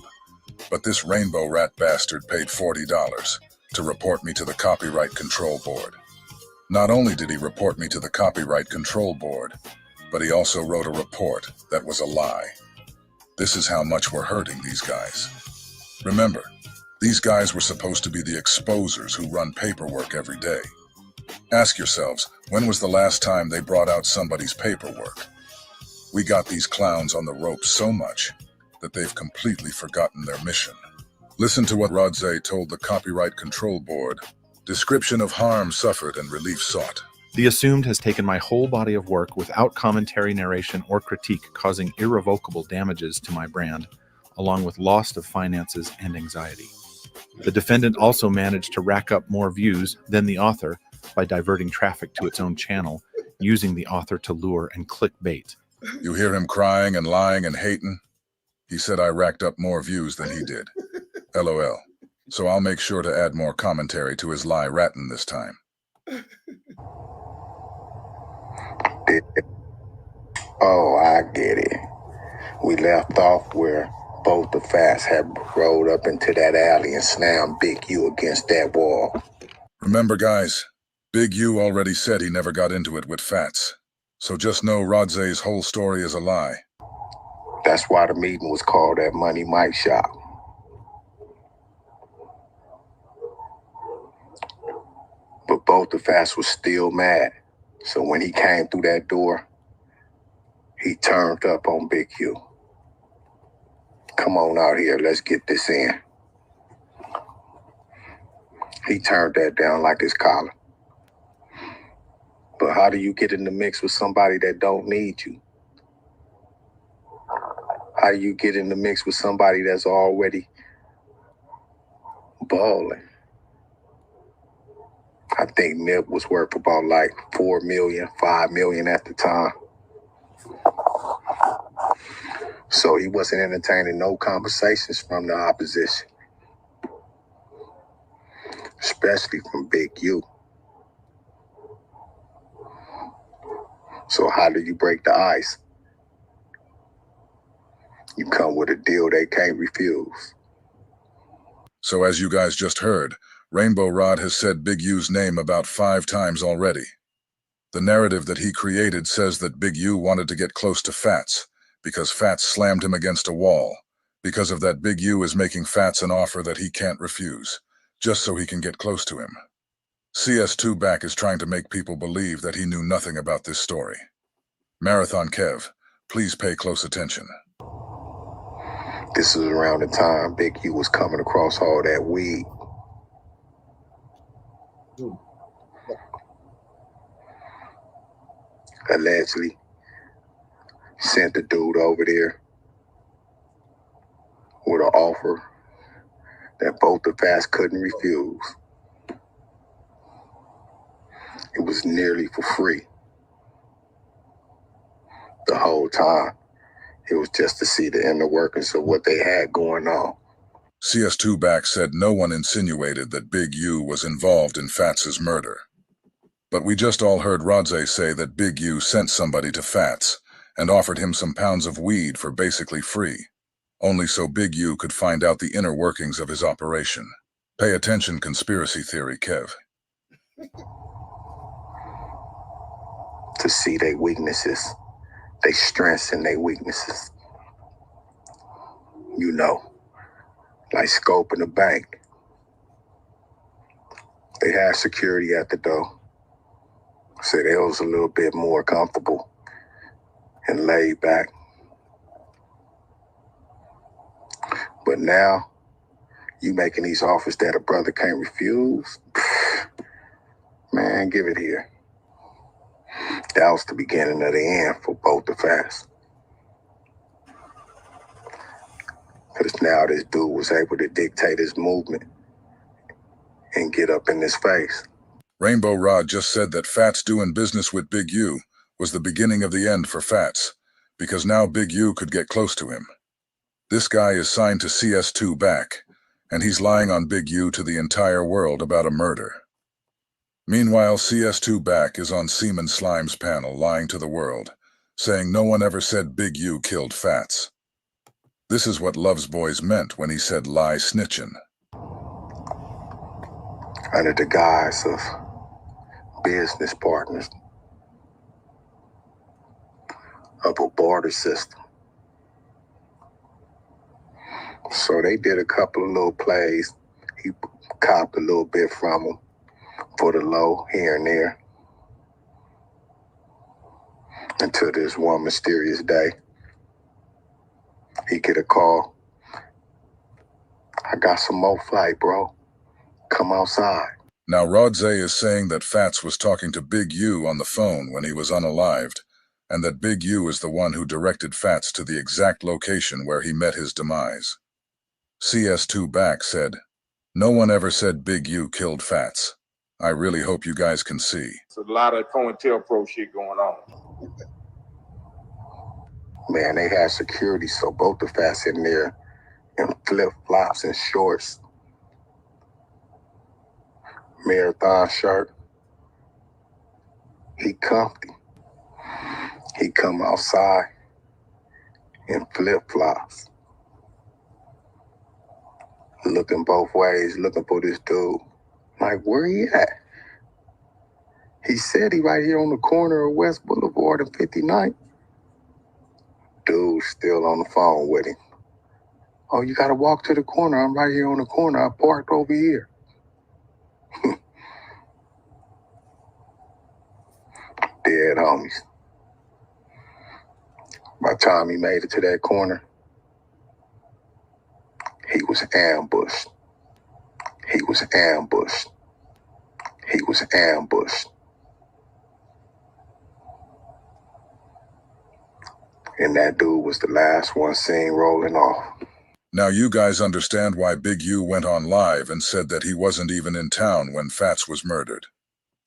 but this Rainbow Rat bastard paid $40 to report me to the Copyright Control Board. Not only did he report me to the Copyright Control Board, but he also wrote a report that was a lie. This is how much we're hurting these guys. Remember, these guys were supposed to be the exposers who run paperwork every day. Ask yourselves, when was the last time they brought out somebody's paperwork? We got these clowns on the ropes so much that they've completely forgotten their mission. Listen to what RodGay told the Copyright Control Board. Description of harm suffered and relief sought. The assumed has taken my whole body of work without commentary, narration, or critique, causing irrevocable damages to my brand, along with loss of finances and anxiety. The defendant also managed to rack up more views than the author by diverting traffic to its own channel, using the author to lure and clickbait. You hear him crying and lying and hating? He said I racked up more views than he did. LOL. So I'll make sure to add more commentary to his lie ratting this time. Oh, I get it. We left off where both the Fats had rolled up into that alley and slammed Big U against that wall. Remember, guys, Big U already said he never got into it with Fats. So just know RodGay's whole story is a lie. That's why the meeting was called that Money Mike Shop. But both the Fats was still mad. So when he came through that door, he turned up on Big U. Come on out here, let's get this in. He turned that down like his collar. But how do you get in the mix with somebody that don't need you? How do you get in the mix with somebody that's already balling? I think Nip was worth about like 4 million, 5 million at the time. So he wasn't entertaining no conversations from the opposition, especially from Big U. So how do you break the ice? You come with a deal they can't refuse. So as you guys just heard, Rainbow Rod has said Big U's name about 5 times already. The narrative that he created says that Big U wanted to get close to Fats because Fats slammed him against a wall. Because of that, Big U is making Fats an offer that he can't refuse, just so he can get close to him. CS2Back is trying to make people believe that he knew nothing about this story. Marathon Kev, please pay close attention. This is around the time Big U was coming across all that weed. Allegedly sent the dude over there with an offer that both of us couldn't refuse. It was nearly for free. The whole time, it was just to see the inner workings of what they had going on. CS2Back said no one insinuated that Big U was involved in Fats's murder. But we just all heard RodGay say that Big U sent somebody to Fats and offered him some pounds of weed for basically free, only so Big U could find out the inner workings of his operation. Pay attention, conspiracy theory, Kev. To see their weaknesses, their strengths and their weaknesses. You know, like scoping the bank. They had security at the door. So they was a little bit more comfortable and laid back. But now, you making these offers that a brother can't refuse? Man, give it here. That was the beginning of the end for both of us. Because now this dude was able to dictate his movement and get up in his face. Rainbow Rod just said that Fats doing business with Big U was the beginning of the end for Fats, because now Big U could get close to him. This guy is signed to CS2Back, and he's lying on Big U to the entire world about a murder. Meanwhile, CS2Back is on Semen Slime's panel lying to the world, saying no one ever said Big U killed Fats. This is what Love's Boys meant when he said lie snitching. Under the guise of business partners of a barter system. So they did a couple of little plays. He copped a little bit from him for the low here and there. Until this one mysterious day, he get a call. I got some more flight, bro. Come outside. Now RodGay is saying that Fats was talking to Big U on the phone when he was unalived, and that Big U is the one who directed Fats to the exact location where he met his demise. CS2Back said, no one ever said Big U killed Fats. I really hope you guys can see. It's a lot of COINTELPRO shit going on. Man, they had security, so both of us in there in flip-flops and shorts. Marathon shirt. He comfy. He come outside in flip-flops. Looking both ways, looking for this dude. Like, where he at? He said he right here on the corner of West Boulevard and 59th. Dude's still on the phone with him. Oh, you gotta walk to the corner. I'm right here on the corner. I parked over here. Dead homies. By the time he made it to that corner, he was ambushed. He was ambushed. He was ambushed. And that dude was the last one seen rolling off. Now you guys understand why Big U went on live and said that he wasn't even in town when Fats was murdered.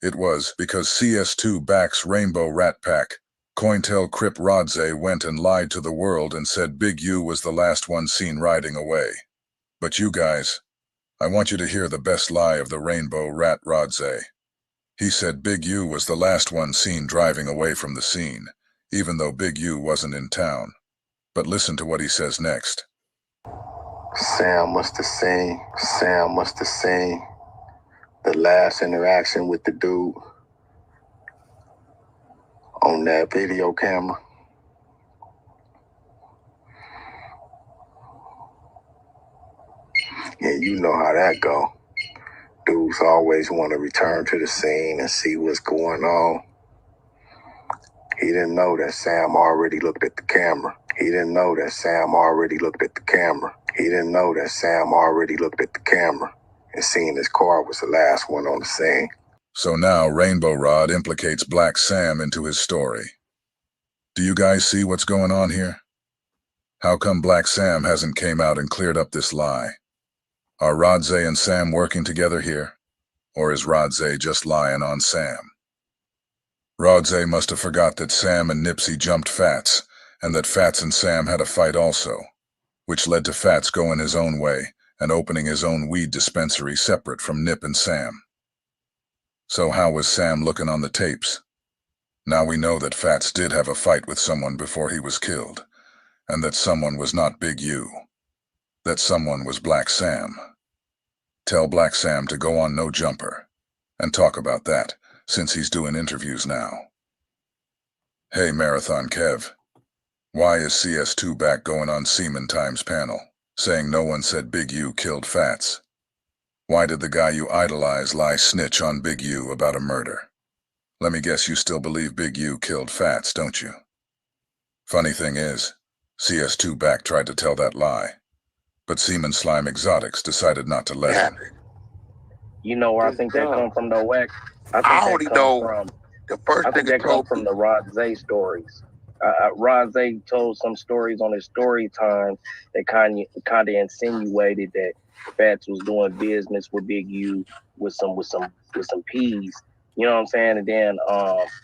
It was because CS2Back's Rainbow Rat Pack, COINTELCRIP RodGay went and lied to the world and said Big U was the last one seen riding away. But you guys, I want you to hear the best lie of the Rainbow Rat RodGay. He said Big U was the last one seen driving away from the scene, even though Big U wasn't in town. But listen to what he says next. Sam must have seen the last interaction with the dude on that video camera. Yeah, you know how that go. Dudes always want to return to the scene and see what's going on. He didn't know that Sam already looked at the camera. He didn't know that Sam already looked at the camera. He didn't know that Sam already looked at the camera and seen his car was the last one on the scene. So now Rainbow Rod implicates Black Sam into his story. Do you guys see what's going on here? How come Black Sam hasn't came out and cleared up this lie? Are RodGay and Sam working together here? Or is RodGay just lying on Sam? RodGay must have forgot that Sam and Nipsey jumped Fats, and that Fats and Sam had a fight also, which led to Fats going his own way and opening his own weed dispensary separate from Nip and Sam. So how was Sam looking on the tapes? Now we know that Fats did have a fight with someone before he was killed, and that someone was not Big U. That someone was Black Sam. Tell Black Sam to go on No Jumper and talk about that, since he's doing interviews now. Hey Marathon Kev, why is CS2Back going on Semen Times panel, saying no one said Big U killed Fats? Why did the guy you idolize lie snitch on Big U about a murder? Let me guess you still believe Big U killed Fats, don't you? Funny thing is, CS2Back tried to tell that lie, but Semen Slime Exotics decided not to let him. You know where I think that come from though, Wax? I already know the first thing that comes from the RodGay stories. RodGay told some stories on his story time that kind of insinuated that Fats was doing business with Big U with some peas. You know what I'm saying? And then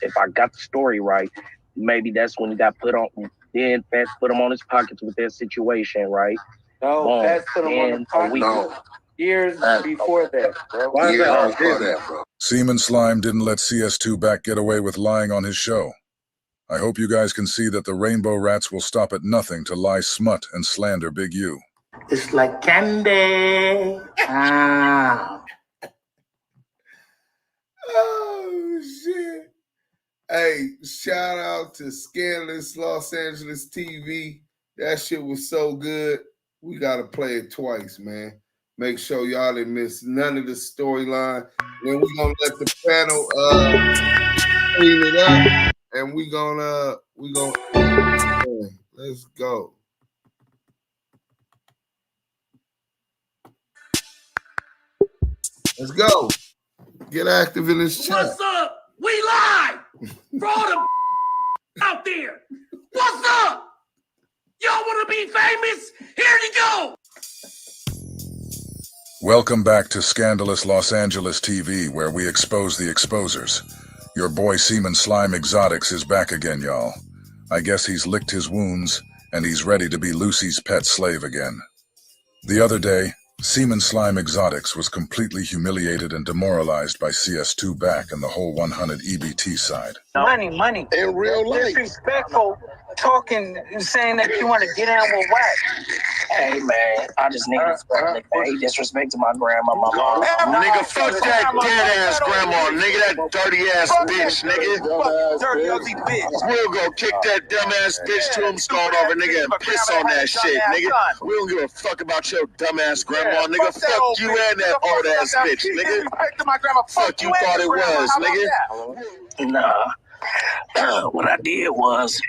if I got the story right, maybe that's when he got put on. Then Fats put him on his pockets with that situation, right? No, Fats put him on the pockets. Years before that, bro. Semen Slime didn't let CS2Back get away with lying on his show. I hope you guys can see that the Rainbow Rats will stop at nothing to lie smut and slander Big U. It's like candy. Oh, shit. Hey, shout out to Scandalous Los Angeles TV. That shit was so good. We got to play it twice, man. Make sure y'all didn't miss none of the storyline. Then we're going to let the panel clean it up. And we gonna let's go. Let's go. Get active in this chat. What's up? We live for all the out there. What's up? Y'all want to be famous? Here you go. Welcome back to Scandalous Los Angeles TV, where we expose the exposers. Your boy Semen Slime Exotics is back again, y'all. I guess he's licked his wounds, and he's ready to be Lucy's pet slave again. The other day, Semen Slime Exotics was completely humiliated and demoralized by CS2Back and the whole 100 EBT side. Money. In real life. Disrespectful, talking, saying that you want to get down with Wax. Hey man, I just need respect. He disrespected my grandma, my mom. Nigga, fuck that dead ass grandma, nigga, that dirty ass bitch, nigga. Dirty ugly bitch. We'll go kick that dumb ass bitch tombstone over, nigga, and piss on that shit, nigga. We don't give a fuck about your dumb ass grandma, nigga. Fuck you and that old ass bitch, nigga. Fuck you thought it was, nigga. Nah. What I did was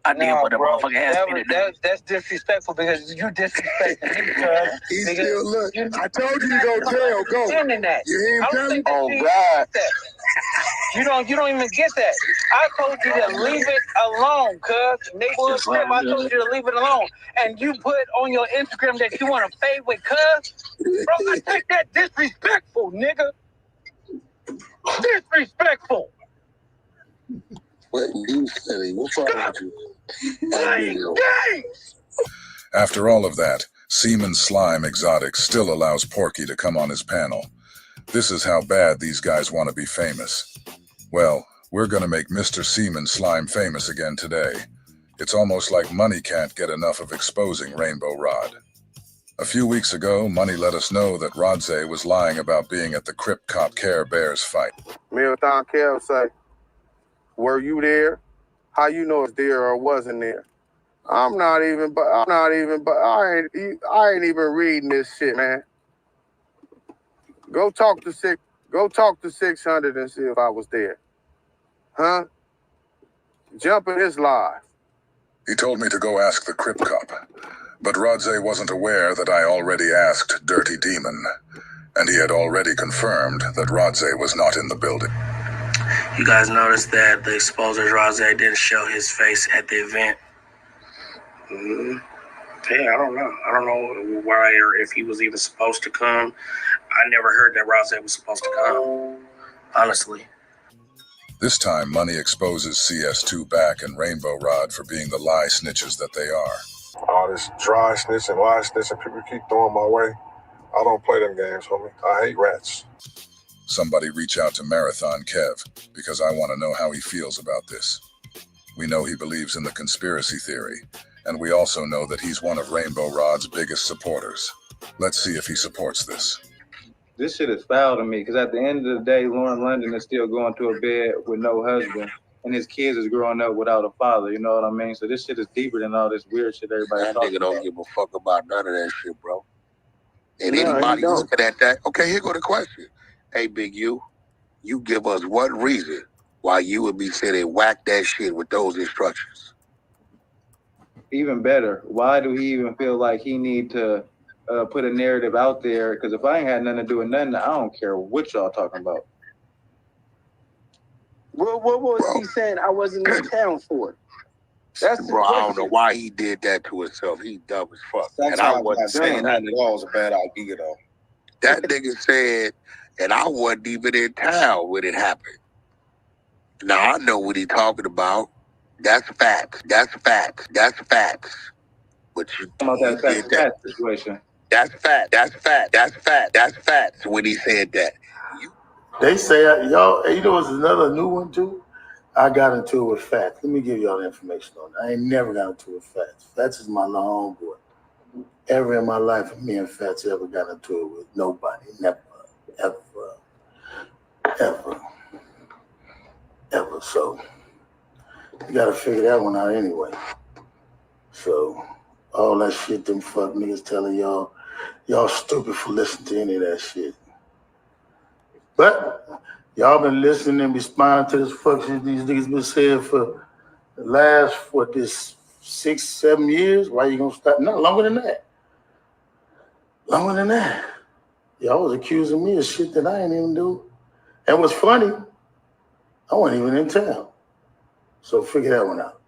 I did what the motherfucker asked me to do. That's disrespectful because you disrespected me because He still look. I told you to go jail. Go. You ain't telling. Oh God. You don't even get that. I told you to leave it alone, cuz. Neighborhood Crip, I told you to leave it alone. And you put on your Instagram that you want to fade with cuz. Bro, I take that disrespectful, nigga. Disrespectful. What you silly? What's wrong with you? After all of that, Semen Slime Exotics still allows Porky to come on his panel. This is how bad these guys want to be famous. Well, we're gonna make Mr. Semen Slime famous again today. It's almost like Money can't get enough of exposing Rainbow Rod. A few weeks ago, Money let us know that RodGay was lying about being at the Crip Cop Care Bears fight. Marathon Kev say, were you there? How you know it's there or wasn't there? I ain't even reading this shit, man. Go talk to 600 and see if I was there. Huh? Jump in his live. He told me to go ask the Crip Cop, but RodGay wasn't aware that I already asked Dirty Demon, and he had already confirmed that RodGay was not in the building. You guys noticed that the exposers RodGay didn't show his face at the event. Yeah, I don't know why or if he was even supposed to come. I never heard that RodGay was supposed to come, honestly. This time, Money exposes CS2Back and Rainbow Rod for being the lie snitches that they are. All this dry snitching, lie snitching, people keep throwing my way. I don't play them games, homie. I hate rats. Somebody reach out to Marathon Kev, because I want to know how he feels about this. We know he believes in the conspiracy theory, and we also know that he's one of Rainbow Rod's biggest supporters. Let's see if he supports this. This shit is foul to me, because at the end of the day, Lauren London is still going to a bed with no husband, and his kids is growing up without a father, you know what I mean? So this shit is deeper than all this weird shit everybody talking about. That nigga don't give a fuck about none of that shit, bro. And anybody looking at that, okay, here go the question. Hey, Big U, you give us one reason why you would be sitting whack that shit with those instructions. Even better, why do he even feel like he need to put a narrative out there? Because if I ain't had nothing to do with nothing, I don't care what y'all talking about. What was he saying I wasn't in town for? That's bro, I don't know why he did that to himself. He dumb as fuck. That's and I wasn't saying that at all was a bad idea, though. That nigga said, and I wasn't even in town when it happened. Now I know what he talking about. That's facts. That's facts. That's facts. But you about that situation. That's fact. That's fact. That's fact. That's facts when he said that. They say, y'all, you know what's another new one too? I got into it with Fats. Let me give y'all the information on it. I ain't never got into it with Fats. Fats is my little homeboy. Ever in my life, me and Fats ever got into it with nobody. Never, ever, ever, ever. So you gotta figure that one out anyway. So all that shit them fuck niggas telling y'all stupid for listening to any of that shit. But y'all been listening and responding to this fuck shit these niggas been saying for the last, 6-7 years? Why you gonna stop? No, longer than that. Longer than that. Y'all was accusing me of shit that I ain't even do. And what's funny, I wasn't even in town. So figure that one out.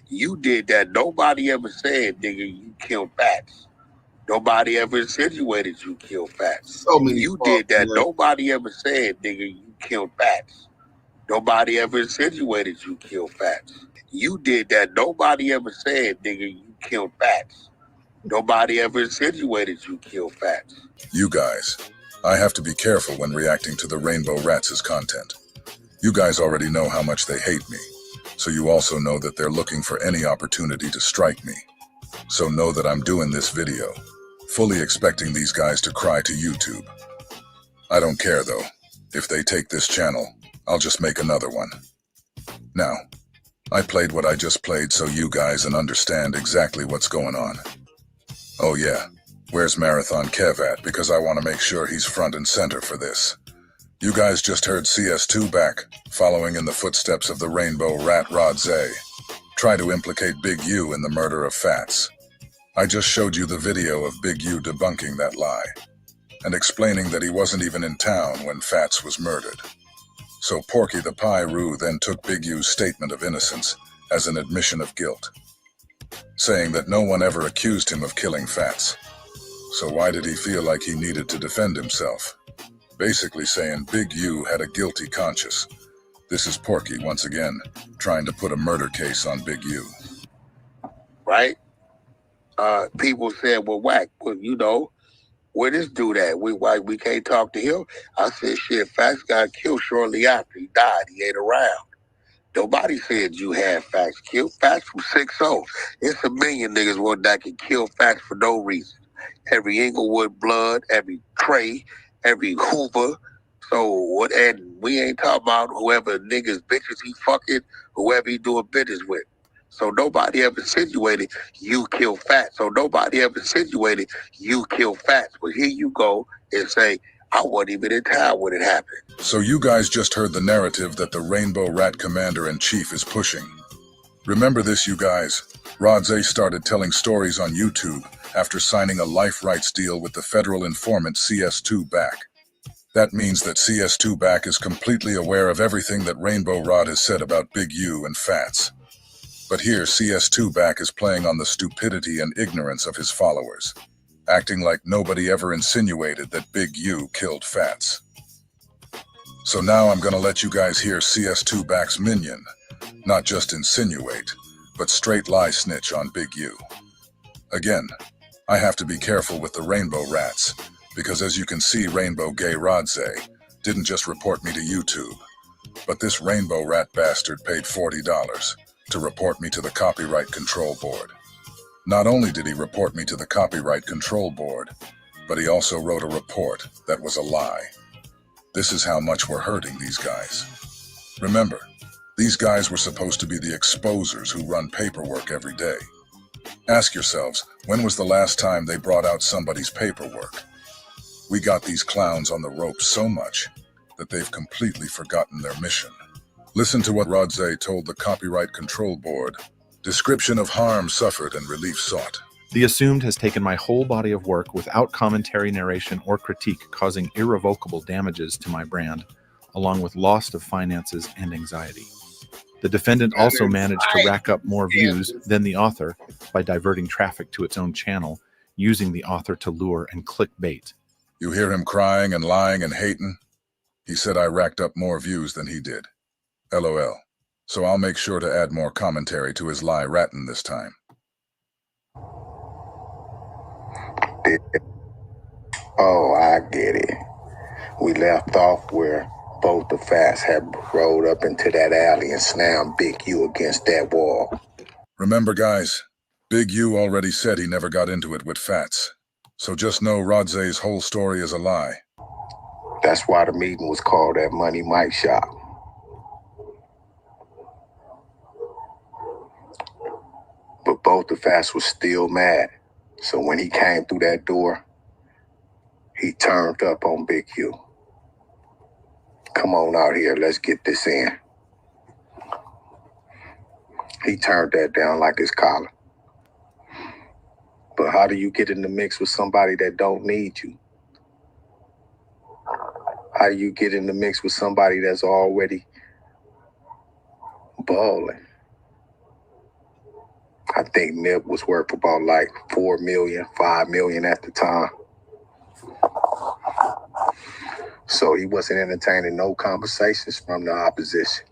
You did that. Nobody ever said, nigga, you killed Fats. Nobody ever insinuated you killed Fats. You did that. Nobody ever said, nigga, you killed Fats. Nobody ever insinuated you killed Fats. You did that. Nobody ever said, nigga, you killed Fats. Nobody ever insinuated you killed Fats. You guys, I have to be careful when reacting to the Rainbow Rats' content. You guys already know how much they hate me, so you also know that they're looking for any opportunity to strike me. So know that I'm doing this video, fully expecting these guys to cry to YouTube. I don't care though. If they take this channel, I'll just make another one. Now, I played what I just played so you guys can understand exactly what's going on. Oh yeah, where's Marathon Kev at? Because I want to make sure he's front and center for this. You guys just heard CS2Back, following in the footsteps of the Rainbow Rat RodGay, try to implicate Big U in the murder of Fats. I just showed you the video of Big U debunking that lie, and explaining that he wasn't even in town when Fats was murdered. So Porky the Pyru then took Big U's statement of innocence as an admission of guilt, saying that no one ever accused him of killing Fats. So why did he feel like he needed to defend himself? Basically saying Big U had a guilty conscience. This is Porky once again, trying to put a murder case on Big U. Right? People said, well, whack, well, you know, Where this dude at? Why we can't talk to him? I said, shit, Facts got killed shortly after he died. He ain't around. Nobody said you had Facts killed. Facts from 6-0. It's a million niggas that can kill Facts for no reason. Every Inglewood blood, every Trey, every Hoover. So what? And we ain't talking about whoever niggas bitches he fucking, whoever he doing business with. So nobody ever insinuated you kill Fats. So nobody ever insinuated you kill Fats. But here you go and say, I wasn't even in town when it happened. So you guys just heard the narrative that the Rainbow Rat Commander-in-Chief is pushing. Remember this, you guys. RodGay started telling stories on YouTube after signing a life rights deal with the federal informant CS2Back. That means that CS2Back is completely aware of everything that Rainbow Rod has said about Big U and Fats. But here, CS2Back is playing on the stupidity and ignorance of his followers, acting like nobody ever insinuated that Big U killed Fats. So now I'm gonna let you guys hear CS2Back's minion, not just insinuate, but straight lie snitch on Big U. Again, I have to be careful with the Rainbow Rats, because as you can see, Rainbow Gay RodGay didn't just report me to YouTube, but this Rainbow Rat bastard paid $40 to report me to the Copyright Control Board. Not only did he report me to the Copyright Control Board, but he also wrote a report that was a lie. This is how much we're hurting these guys. Remember, these guys were supposed to be the exposers who run paperwork every day. Ask yourselves, when was the last time they brought out somebody's paperwork? We got these clowns on the ropes so much that they've completely forgotten their mission. Listen to what RodGay told the Copyright Control Board. Description of harm suffered and relief sought. The assumed has taken my whole body of work without commentary, narration, or critique, causing irrevocable damages to my brand, along with loss of finances and anxiety. The defendant also managed to rack up more views than the author by diverting traffic to its own channel, using the author to lure and clickbait. You hear him crying and lying and hating? He said I racked up more views than he did. LOL. So I'll make sure to add more commentary to his lie ratting this time. Oh, I get it. We left off where both the Fats had rolled up into that alley and slammed Big U against that wall. Remember, guys, Big U already said he never got into it with Fats. So just know RodGay's whole story is a lie. That's why the meeting was called that Money Mike Shop. But both the Fats was still mad. So when he came through that door, he turned up on Big U. Come on out here, let's get this in. He turned that down like his collar. But how do you get in the mix with somebody that don't need you? How do you get in the mix with somebody that's already balling? I think Nip was worth about like 4 million, 5 million at the time. So he wasn't entertaining no conversations from the opposition,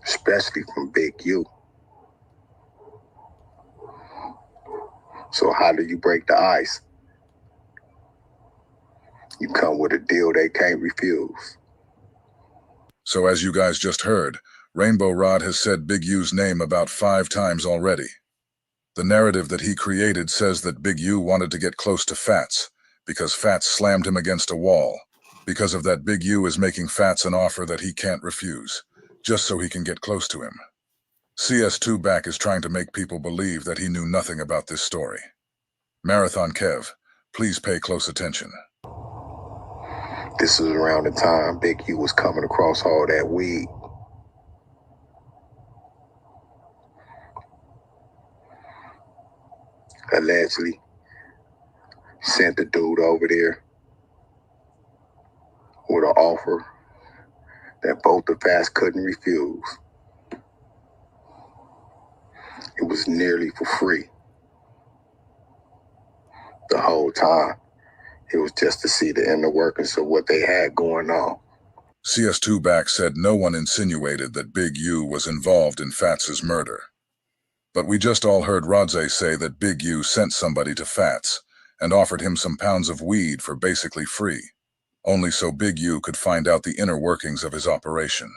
especially from Big U. So how do you break the ice? You come with a deal they can't refuse. So as you guys just heard, Rainbow Rod has said Big U's name about 5 times already. The narrative that he created says that Big U wanted to get close to Fats because Fats slammed him against a wall. Because of that, Big U is making Fats an offer that he can't refuse, just so he can get close to him. CS2Back is trying to make people believe that he knew nothing about this story. Marathon Kev, please pay close attention. This is around the time Big U was coming across all that weed. Allegedly sent the dude over there with an offer that both the Fats couldn't refuse. It was nearly for free. The whole time, it was just to see the inner workings of what they had going on. CS2Back said no one insinuated that Big U was involved in Fats's murder. But we just all heard RodGay say that Big U sent somebody to Fats and offered him some pounds of weed for basically free, only so Big U could find out the inner workings of his operation.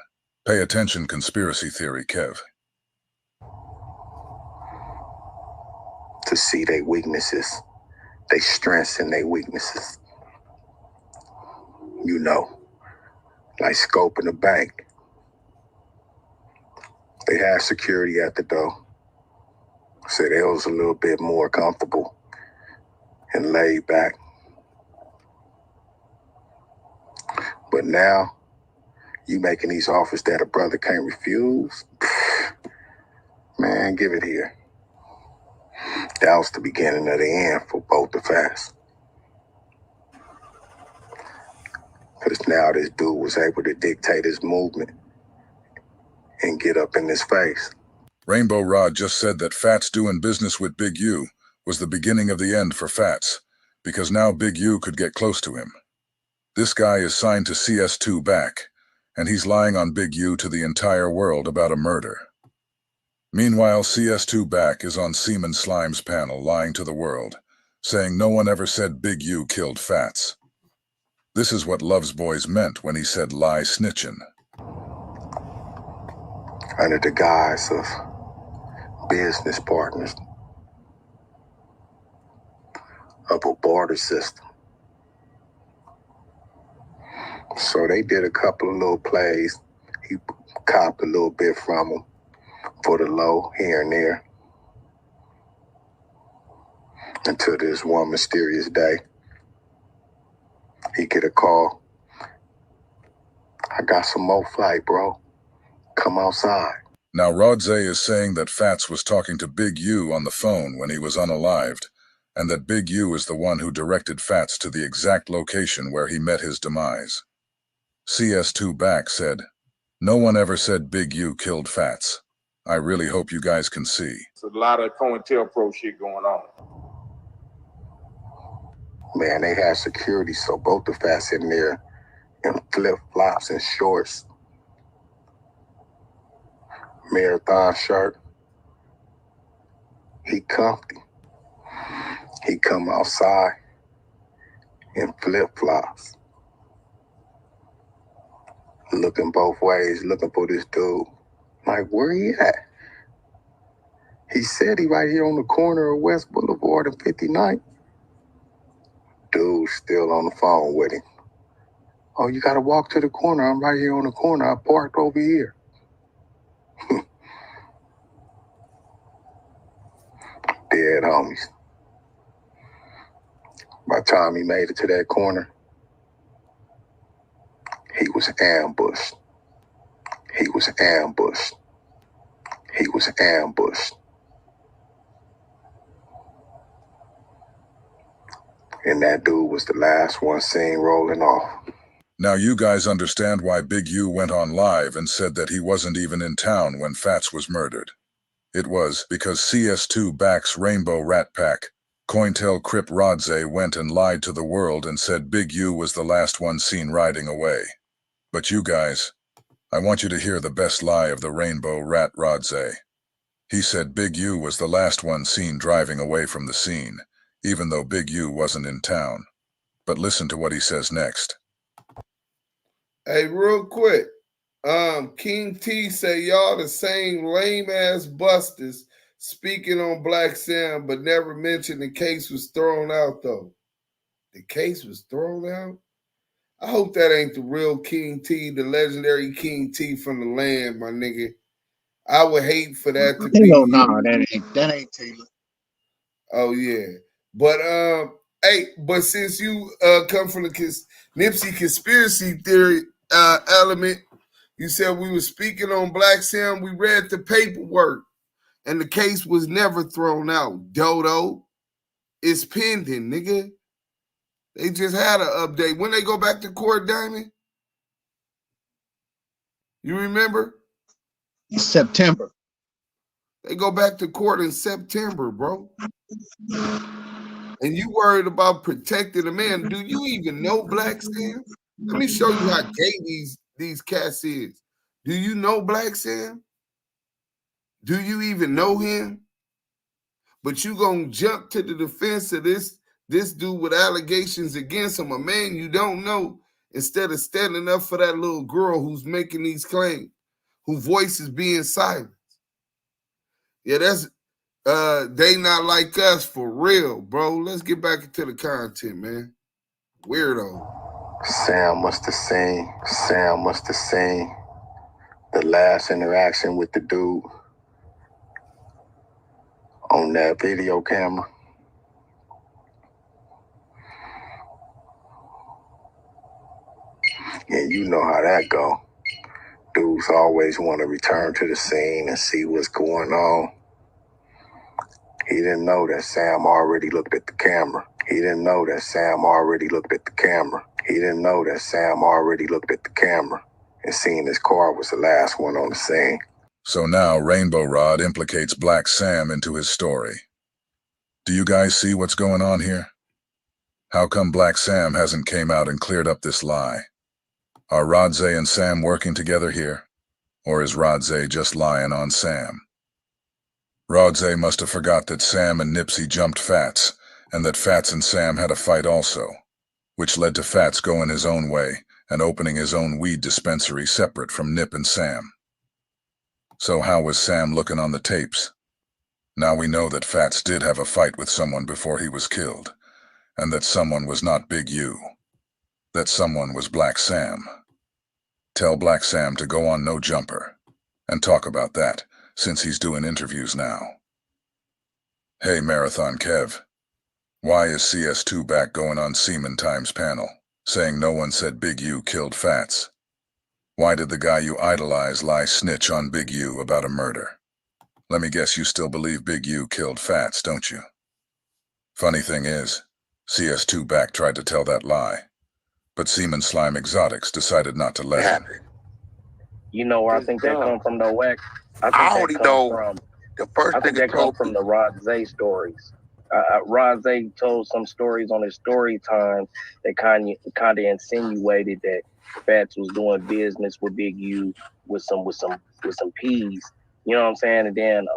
Pay attention, conspiracy theory, Kev. To see their weaknesses, they strengths and their weaknesses. You know, like scoping the bank. They had security at the door. So they was a little bit more comfortable and laid back. But now, you making these offers that a brother can't refuse? Man, give it here. That was the beginning of the end for both the fast. Because now this dude was able to dictate his movement and get up in his face. Rainbow Rod just said that Fats doing business with Big U was the beginning of the end for Fats, because now Big U could get close to him. This guy is signed to CS2Back, and he's lying on Big U to the entire world about a murder. Meanwhile, CS2Back is on Semen Slime's panel lying to the world, saying no one ever said Big U killed Fats. This is what Love's Boys meant when he said lie snitching. Under the guise of business partners of a barter system. So they did a couple of little plays. He copped a little bit from him for the low here and there. Until this one mysterious day, he get a call. I got some more flight, bro. Come outside. Now, RodGay is saying that Fats was talking to Big U on the phone when he was unalived, and that Big U is the one who directed Fats to the exact location where he met his demise. CS2Back said, no one ever said Big U killed Fats. I really hope you guys can see. It's a lot of COINTELPRO shit going on. Man, they had security, so both the Fats in there in flip-flops and shorts. Marathon shirt. He comfy. He come outside in flip-flops. Looking both ways, looking for this dude. Like, where he at? He said he right here on the corner of West Boulevard and 59th. Dude's still on the phone with him. Oh, you gotta walk to the corner. I'm right here on the corner. I parked over here. Dead homies. By the time he made it to that corner, he was ambushed. He was ambushed. He was ambushed. And that dude was the last one seen rolling off. Now you guys understand why Big U went on live and said that he wasn't even in town when Fats was murdered. It was because CS2Back's Rainbow Rat Pack, COINTELCRIP RodGay went and lied to the world and said Big U was the last one seen riding away. But you guys, I want you to hear the best lie of the Rainbow Rat RodGay. He said Big U was the last one seen driving away from the scene, even though Big U wasn't in town. But listen to what he says next. Hey, real quick. King T say y'all the same lame ass busters speaking on Black Sam, but never mentioned the case was thrown out though. The case was thrown out? I hope that ain't the real King T, the legendary King T from the land, my nigga. I would hate for that to be. No, that ain't Taylor. Oh yeah. But hey, but since you come from the Nipsey conspiracy theory element, you said we were speaking on Black Sam. We read the paperwork, and the case was never thrown out. Dodo, it's pending, nigga. They just had an update. When they go back to court, Diamond? You remember? September. They go back to court in September, bro. And you worried about protecting a man. Do you even know Black Sam? Let me show you how gay these cats is. Do you know Black Sam? Do you even know him? But you gonna jump to the defense of this this dude with allegations against him, a man you don't know, instead of standing up for that little girl who's making these claims, whose voice is being silenced. Yeah, that's they not like us for real, bro. Let's get back into the content, man. Weirdo. Sam must have seen the last interaction with the dude on that video camera. And you know how that go. Dudes always want to return to the scene and see what's going on. He didn't know that Sam already looked at the camera. He didn't know that Sam already looked at the camera. He didn't know that Sam already looked at the camera and seen his car was the last one on the scene. So now Rainbow Rod implicates Black Sam into his story. Do you guys see what's going on here? How come Black Sam hasn't came out and cleared up this lie? Are RodGay and Sam working together here? Or is RodGay just lying on Sam? RodGay must have forgot that Sam and Nipsey jumped Fats, and that Fats and Sam had a fight also, which led to Fats going his own way and opening his own weed dispensary separate from Nip and Sam. So how was Sam looking on the tapes? Now we know that Fats did have a fight with someone before he was killed, and that someone was not Big U. That someone was Black Sam. Tell Black Sam to go on No Jumper and talk about that, since he's doing interviews now. Hey Marathon Kev, why is CS2Back going on Semen Times panel, saying no one said Big U killed Fats? Why did the guy you idolize lie snitch on Big U about a murder? Let me guess you still believe Big U killed Fats, don't you? Funny thing is, CS2Back tried to tell that lie, but Semen Slime Exotics decided not to let him. You know where I think that come from though, Wack? I already know the first I think thing that comes from the RodGay stories. RodGay told some stories on his story time that kind of insinuated that Fats was doing business with Big U with some peas. You know what I'm saying? And then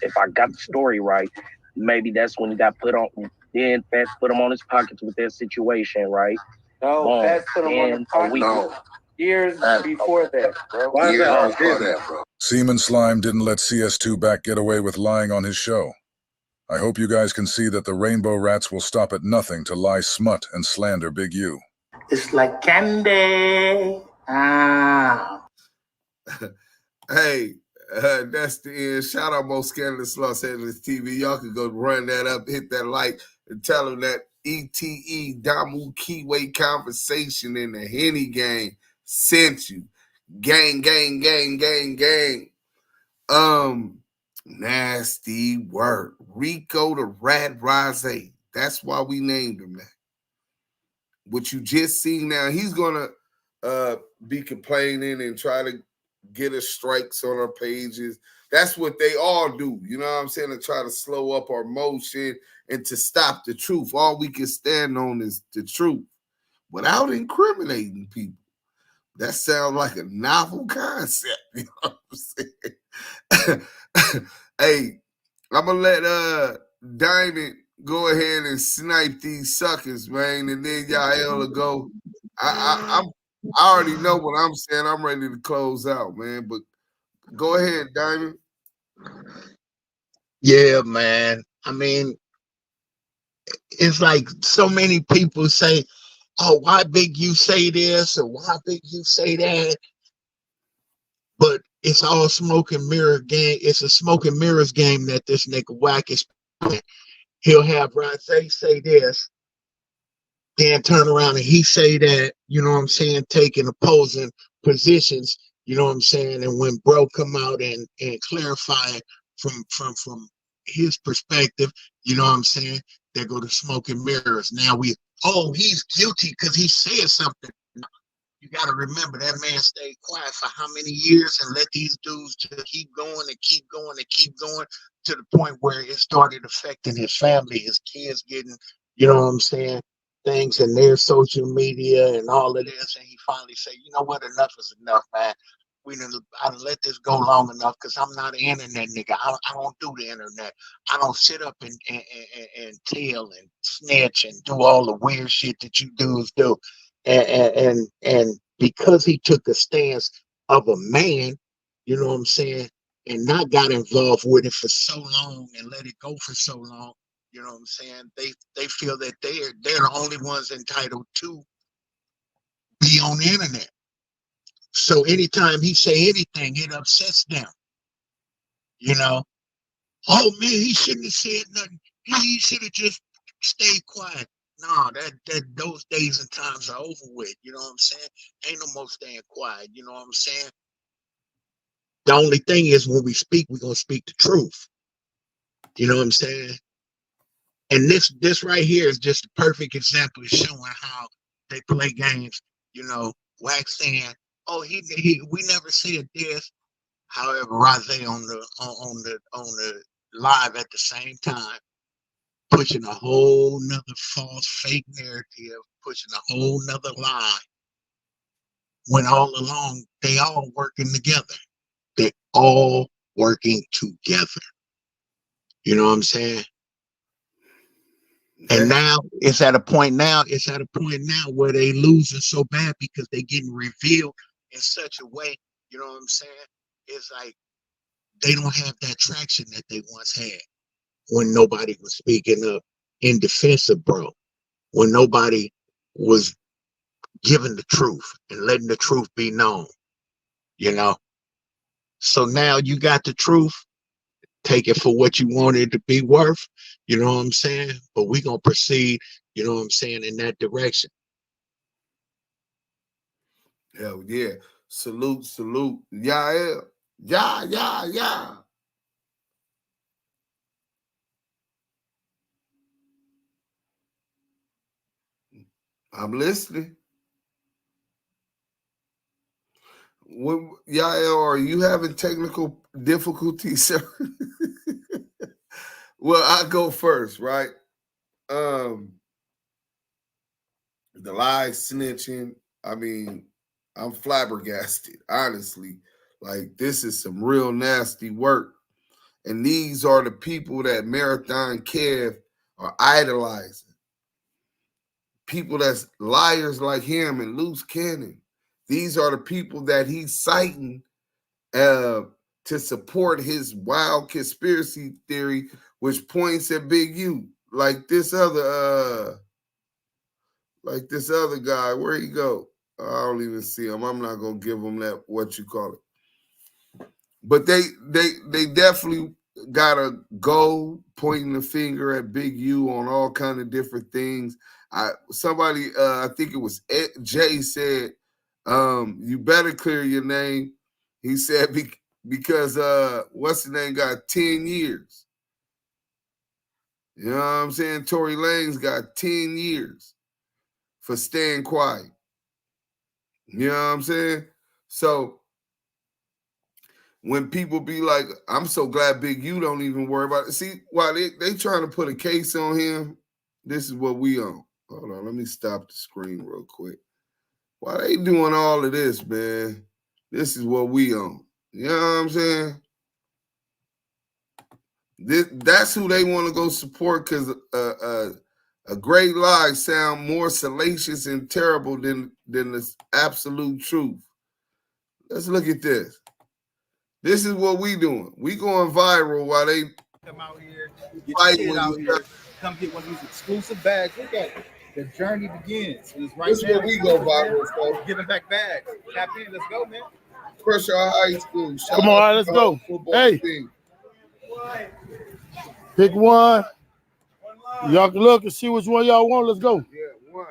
if I got the story right, maybe that's when he got put on. Then Fats put him on his pockets with that situation, right? No, Fats put him on the pocket years before that, bro. Why is that before that, bro? Semen Slime didn't let CS2Back get away with lying on his show. I hope you guys can see that the Rainbow Rats will stop at nothing to lie smut and slander Big U. It's like candy. Hey, that's the end. Shout out Most Scandalous Los Angeles TV. Y'all can go run that up, hit that like, and tell them that ETE Damu Kiwe conversation in the Henny gang sent you. Gang, gang, gang, gang, gang. Nasty word. Rico the Rat RodGay. That's why we named him that. What you just seen now, he's gonna be complaining and try to get us strikes on our pages. That's what they all do. You know what I'm saying? To try to slow up our motion and to stop the truth. All we can stand on is the truth without incriminating people. That sounds like a novel concept. You know what I'm saying? Hey, I'm gonna let Diamond go ahead and snipe these suckers, man, and then y'all will go. I already know what I'm saying. I'm ready to close out, man. But go ahead, Diamond. Yeah, man. I mean, it's like so many people say, oh, why Big U say this or why Big U say that? But it's all smoke and mirror game. It's a smoke and mirrors game that this nigga Wack is playing. He'll have RodGay say this, then turn around and he say that, you know what I'm saying, taking opposing positions, you know what I'm saying? And when bro come out and clarify from his perspective, you know what I'm saying, they go to smoke and mirrors. Now he's guilty because he said something. You got to remember that man stayed quiet for how many years and let these dudes just keep going and keep going and keep going to the point where it started affecting his family, his kids getting, you know what I'm saying, things in their social media and all of this. And he finally said, you know what, enough is enough, man. I done let this go long enough because I'm not an internet nigga. I don't do the internet. I don't sit up and tell and snitch and do all the weird shit that you dudes do. And because he took a stance of a man, you know what I'm saying, and not got involved with it for so long and let it go for so long, you know what I'm saying? They feel that they're the only ones entitled to be on the internet. So anytime he say anything, it upsets them. You know, oh man, he shouldn't have said nothing. He should have just stayed quiet. No, that those days and times are over with. You know what I'm saying? Ain't no more staying quiet. You know what I'm saying? The only thing is when we speak, we're gonna speak the truth. You know what I'm saying? And this right here is just a perfect example of showing how they play games. You know, wax saying, "Oh, we never said this." However, RodGay on the live at the same time, pushing a whole nother false fake narrative, pushing a whole nother lie. When all along they all working together. They all working together. You know what I'm saying? And now it's at a point now where they losing so bad because they getting revealed in such a way, you know what I'm saying? It's like they don't have that traction that they once had when nobody was speaking up in defense of bro, when nobody was giving the truth and letting the truth be known, you know? So now you got the truth, take it for what you want it to be worth, you know what I'm saying? But we gonna proceed, you know what I'm saying, in that direction. Hell yeah. Salute. Yeah. I'm listening. Yael, are you having technical difficulties, sir? Well, I go first, right? The lie snitching. I mean, I'm flabbergasted, honestly. Like, this is some real nasty work. And these are the people that Marathon Kev are idolizing. People that's liars like him and loose cannon. These are the people that he's citing to support his wild conspiracy theory, which points at Big U. Like this other guy, where he go? I don't even see him. I'm not gonna give him that, what you call it. But they definitely gotta go pointing the finger at Big U on all kind of different things. I think it was Jay said, you better clear your name. He said because what's the name got 10 years. You know what I'm saying? Tory Lanez got 10 years for staying quiet. You know what I'm saying? So when people be like, I'm so glad Big U don't even worry about it. See, while they trying to put a case on him, this is what we on. Hold on, let me stop the screen real quick. Why they doing all of this, man? This is what we on. You know what I'm saying? That's who they want to go support because a great lie sound more salacious and terrible than the absolute truth. Let's look at this. This is what we doing. We going viral while they come out here, get your kid out here, come get one of these exclusive bags. Look at it. The journey begins. It's right this is now. where we go viral, folks. Giving back bags. Tap in. Let's go, man. Fresh out high school. Shout Come on, all right, let's go. Hey, team. Pick one. Y'all can look and see which one y'all want. Let's go. Yeah, one.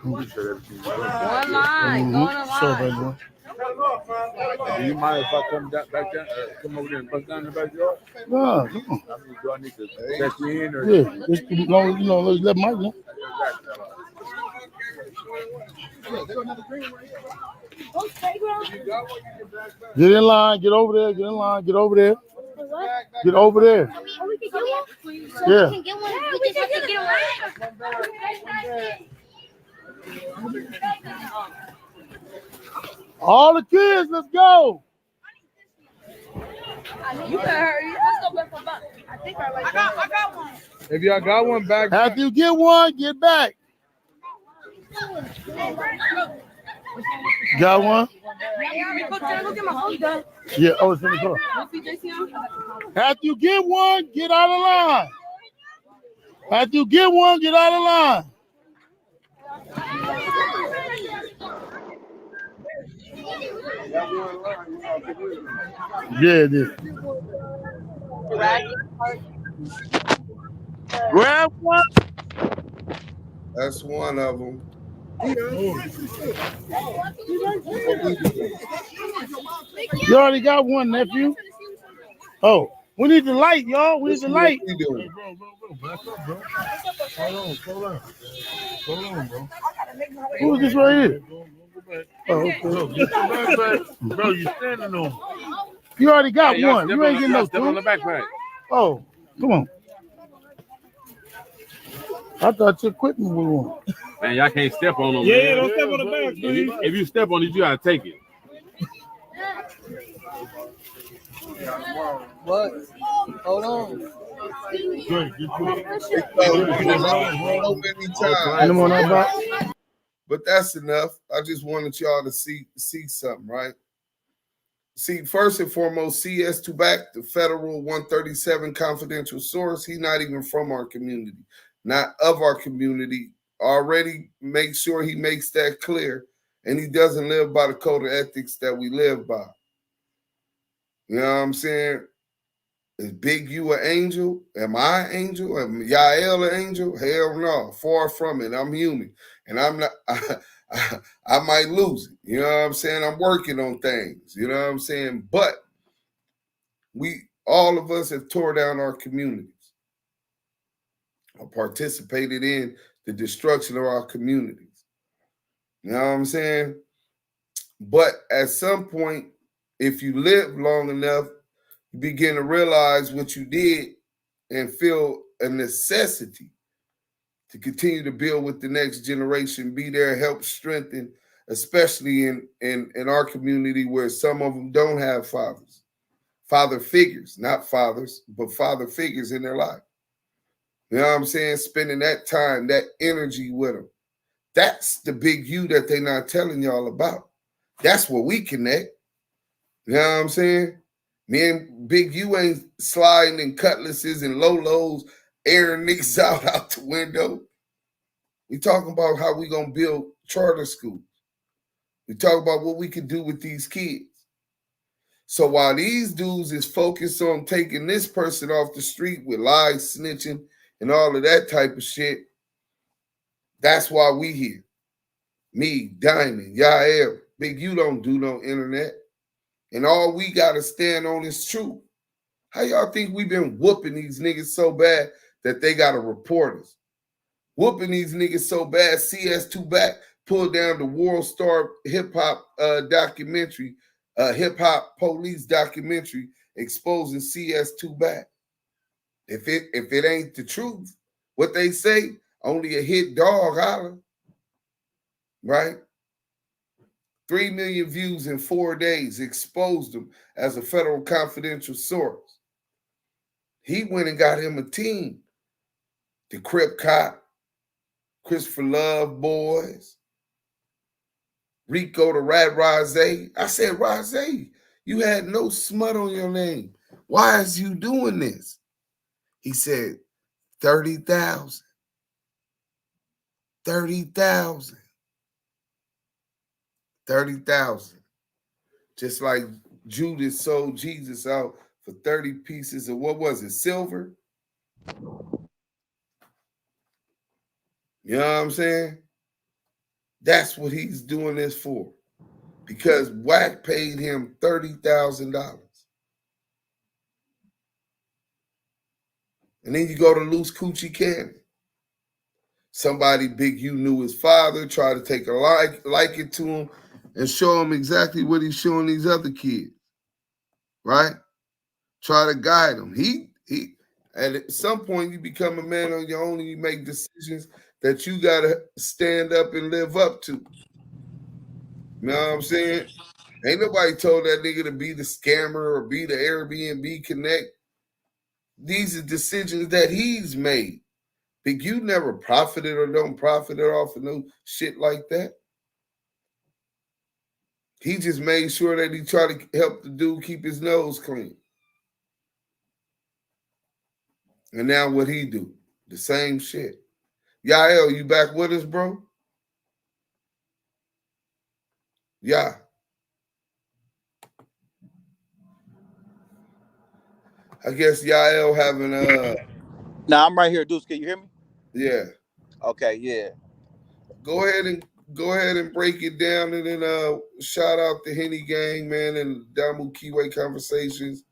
One line. Go on a line. Do you mind if I come back there? Come over there and bust down the backyard? No, come on. Do I need to check you in? Or Yeah, just long, let's let Mike know. Get in line, get over there, get in line, get over there. Get over there. Yeah. All the kids, let's go. You better hurry. Let's go back for back. I think I got one. If y'all got one back, after you get one, get back. Got one? Rico, can I go get my phone done? Yeah, oh, it's in the car. After you get one, get out of line. After you get one, get out of line. Yeah, it is. Grab one. That's one of them. You already got one, nephew. Oh, we need the light, y'all. We need the light. Doing? Back up, bro. Hold on, slow down. Hold on, bro. Who is this right here? Oh, okay. Bro, you standing on. You already got one. You ain't getting no two. On the backpack. Oh, come on. I thought you quit me with one. Man, y'all can't step on them. Yeah, man. don't step on the back, please. If you step on it, you gotta take it. What? Hold on. But that's enough. I just wanted y'all to see something, right? See, first and foremost, CS2Back, the federal 137 confidential source, he's not even from our community, not of our community. Already make sure he makes that clear, and he doesn't live by the code of ethics that we live by. You know what I'm saying? Is Big U an angel? Am I an angel? Am Yael an angel? Hell no, far from it. I'm human, and I'm not. I might lose it. You know what I'm saying? I'm working on things. You know what I'm saying? But all of us have tore down our communities or participated in the destruction of our communities. You know what I'm saying? But at some point, if you live long enough, you begin to realize what you did and feel a necessity to continue to build with the next generation, be there, help strengthen, especially in our community where some of them don't have fathers, father figures, not fathers, but father figures in their life. You know what I'm saying? Spending that time, that energy with them. That's the big you that they're not telling y'all about. That's where we connect. You know what I'm saying? Me and Big U ain't sliding in cutlasses and lolos, airing niggas out the window. We talking about how we gonna build charter schools. We talk about what we can do with these kids. So while these dudes is focused on taking this person off the street with lies, snitching, and all of that type of shit, that's why we here. Me, Diamond, Yael, Big U don't do no internet. And all we gotta stand on is truth. How y'all think we been whooping these niggas so bad that they gotta report us? Whooping these niggas so bad, CS2Back pulled down the World Star hip-hop documentary, hip-hop police documentary exposing CS2Back. If it ain't the truth, what they say, only a hit dog holler, right? 3 million views in 4 days, exposed him as a federal confidential source. He went and got him a team. The Crip Cop, Christopher Love Boys, Rico the RodGay. I said, RodGay, you had no smut on your name. Why is you doing this? He said, 30,000. 30,000. 30,000. Just like Judas sold Jesus out for 30 pieces of, what was it, silver? You know what I'm saying? That's what he's doing this for. Because Wack paid him $30,000. And then you go to Loose Coochie Cannon. Somebody Big U knew his father, tried to take a liking to him and show him exactly what he's showing these other kids. Right? Try to guide him. He at some point you become a man on your own and you make decisions that you gotta stand up and live up to. You know what I'm saying? Ain't nobody told that nigga to be the scammer or be the Airbnb connect. These are decisions that he's made. Big U never profited or don't profit off of no shit like that. He just made sure that he tried to help the dude keep his nose clean. And now what he do? The same shit. Yael, you back with us, bro? Yeah. I guess Yael having Nah, I'm right here, Deuce. Can you hear me? Yeah. Okay, yeah. Go ahead and break it down, and then shout out the Henny Gang, man, and Damu Kiwe conversations.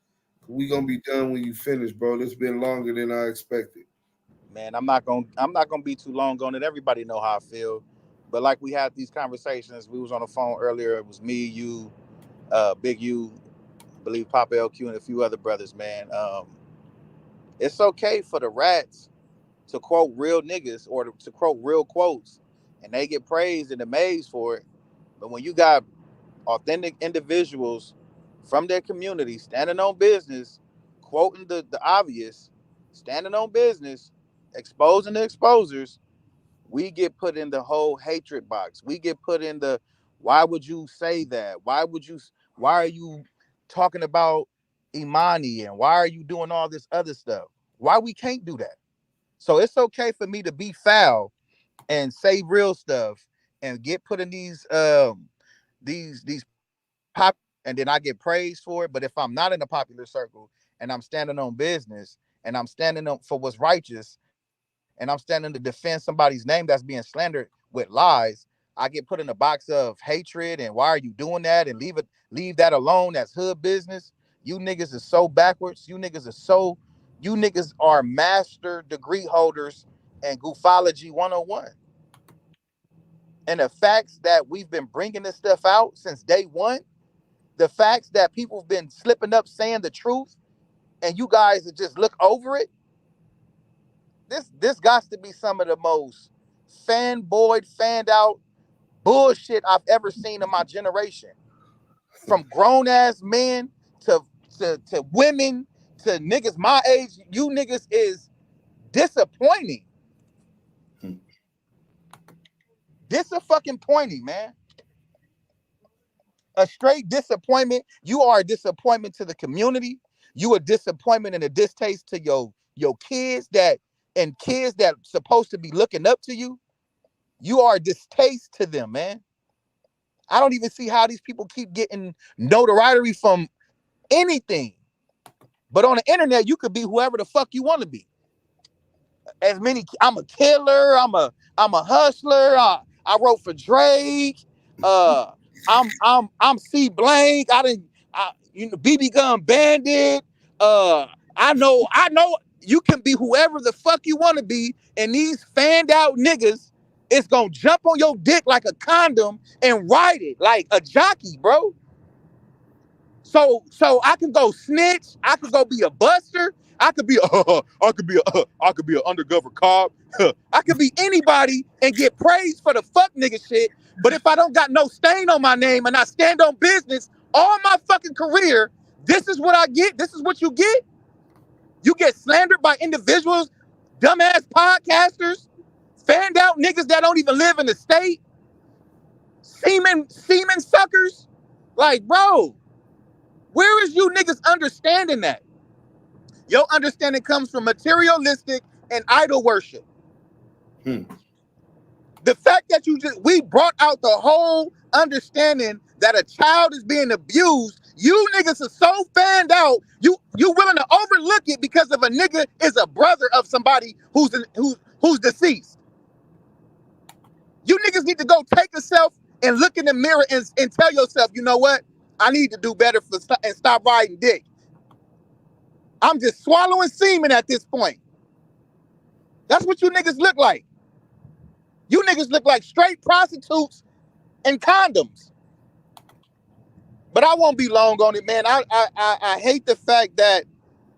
We gonna be done when you finish, bro. It's been longer than I expected. Man, I'm not gonna be too long on it. Everybody know how I feel. But like we had these conversations, we was on the phone earlier. It was me, you, Big U, I believe Papa LQ, and a few other brothers, man. It's okay for the rats to quote real niggas or to quote real quotes, and they get praised and amazed for it. But when you got authentic individuals from their community standing on business, quoting the obvious, standing on business, exposing the exposers, we get put in the whole hatred box. We get put in the, why would you say that? Why are you talking about Imani, and why are you doing all this other stuff? Why we can't do that? So it's okay for me to be foul and say real stuff and get put in these pop, and then I get praised for it. But if I'm not in a popular circle and I'm standing on business and I'm standing up for what's righteous and I'm standing to defend somebody's name that's being slandered with lies, I get put in a box of hatred and why are you doing that, and leave that alone. That's hood business. You niggas is so backwards. You niggas are master degree holders and goofology 101. And the facts that we've been bringing this stuff out since day one, the facts that people have been slipping up saying the truth, and you guys just look over it. This got to be some of the most fanboyed, fanned out bullshit I've ever seen in my generation. From grown ass men to women to niggas my age, you niggas is disappointing. Disappointing, man. A straight disappointment. You are a disappointment to the community. You a disappointment and a distaste to your kids that supposed to be looking up to you. You are a distaste to them, man. I don't even see how these people keep getting notoriety from anything. But on the internet, you could be whoever the fuck you want to be. I'm a killer. I'm a hustler. I wrote for Drake. I'm C Blank. BB Gun Bandit. I know you can be whoever the fuck you want to be, and these fanned out niggas is gonna jump on your dick like a condom and ride it like a jockey, bro. So I can go snitch. I could go be a buster. I could be an undercover cop. I could be anybody and get praised for the fuck nigga shit. But if I don't got no stain on my name and I stand on business all my fucking career, this is what I get. This is what you get. You get slandered by individuals, dumbass podcasters, fanned out niggas that don't even live in the state, semen suckers. Like, bro, where is you niggas understanding that? Your understanding comes from materialistic and idol worship. The fact that we brought out the whole understanding that a child is being abused, you niggas are so fanned out, you willing to overlook it because of a nigga is a brother of somebody who's deceased. You niggas need to go take yourself and look in the mirror and tell yourself, you know what? I need to do better and stop riding dick. I'm just swallowing semen at this point. That's what you niggas look like. You niggas look like straight prostitutes and condoms. But I won't be long on it, man. I hate the fact that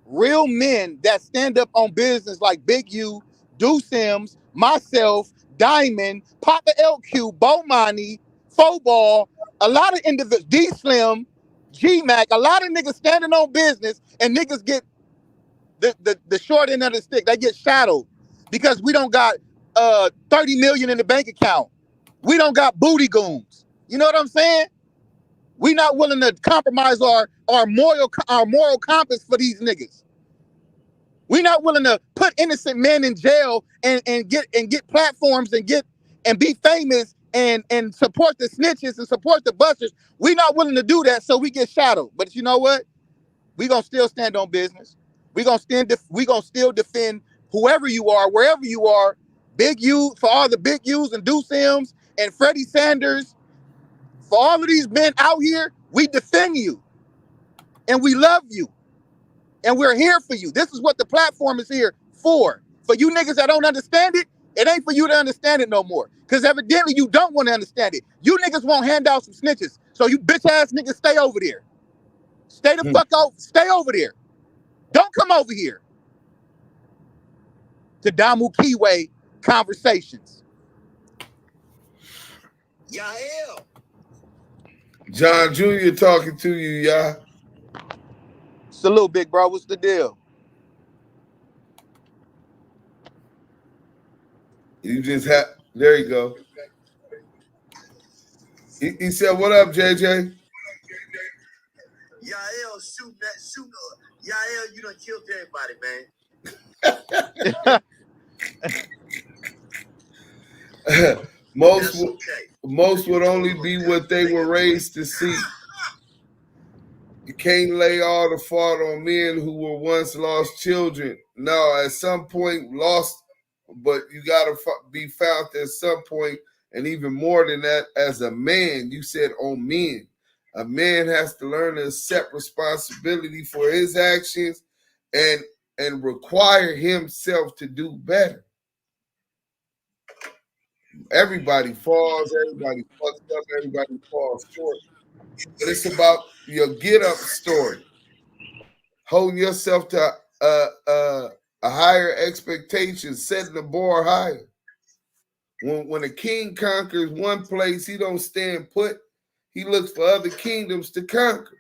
real men that stand up on business like Big U, Do Sims, myself, Diamond, Papa LQ, Bomani, Foball, A lot of individuals, D Slim, G Mac, a lot of niggas standing on business, and niggas get the short end of the stick. They get shadowed because we don't got 30 million in the bank account. We don't got booty goons. You know what I'm saying? We not willing to compromise our moral compass for these niggas. We not willing to put innocent men in jail and get platforms and be famous and support the snitches and support the busters. We not willing to do that, so we get shadowed. But you know what? We gonna still stand on business. We gonna still defend whoever you are, wherever you are. Big U for all the big U's and Do Sims and Freddie Sanders. For all of these men out here, we defend you. And we love you. And we're here for you. This is what the platform is here for. For you niggas that don't understand it, it ain't for you to understand it no more. Because evidently you don't want to understand it. You niggas won't hand out some snitches. So you bitch ass niggas stay over there. Stay the fuck out. Stay over there. Don't come over here to Damu Kiwe conversations. Yael. John Jr. talking to you, y'all. Salute, big bro. What's the deal? You just have, there you go. He said, what up, JJ? Yael shooting. Yael, you done killed everybody, man. Most would only be what they were raised to see. You can't lay all the fault on men who were once lost children. No, at some point lost, but you got to be found at some point, and even more than that, as a man. You said on men. A man has to learn to accept responsibility for his actions and require himself to do better. Everybody falls, everybody fucks up, everybody falls short. But it's about your get up story. Holding yourself to a higher expectation, setting the bar higher. When a king conquers one place, he don't stand put. He looks for other kingdoms to conquer.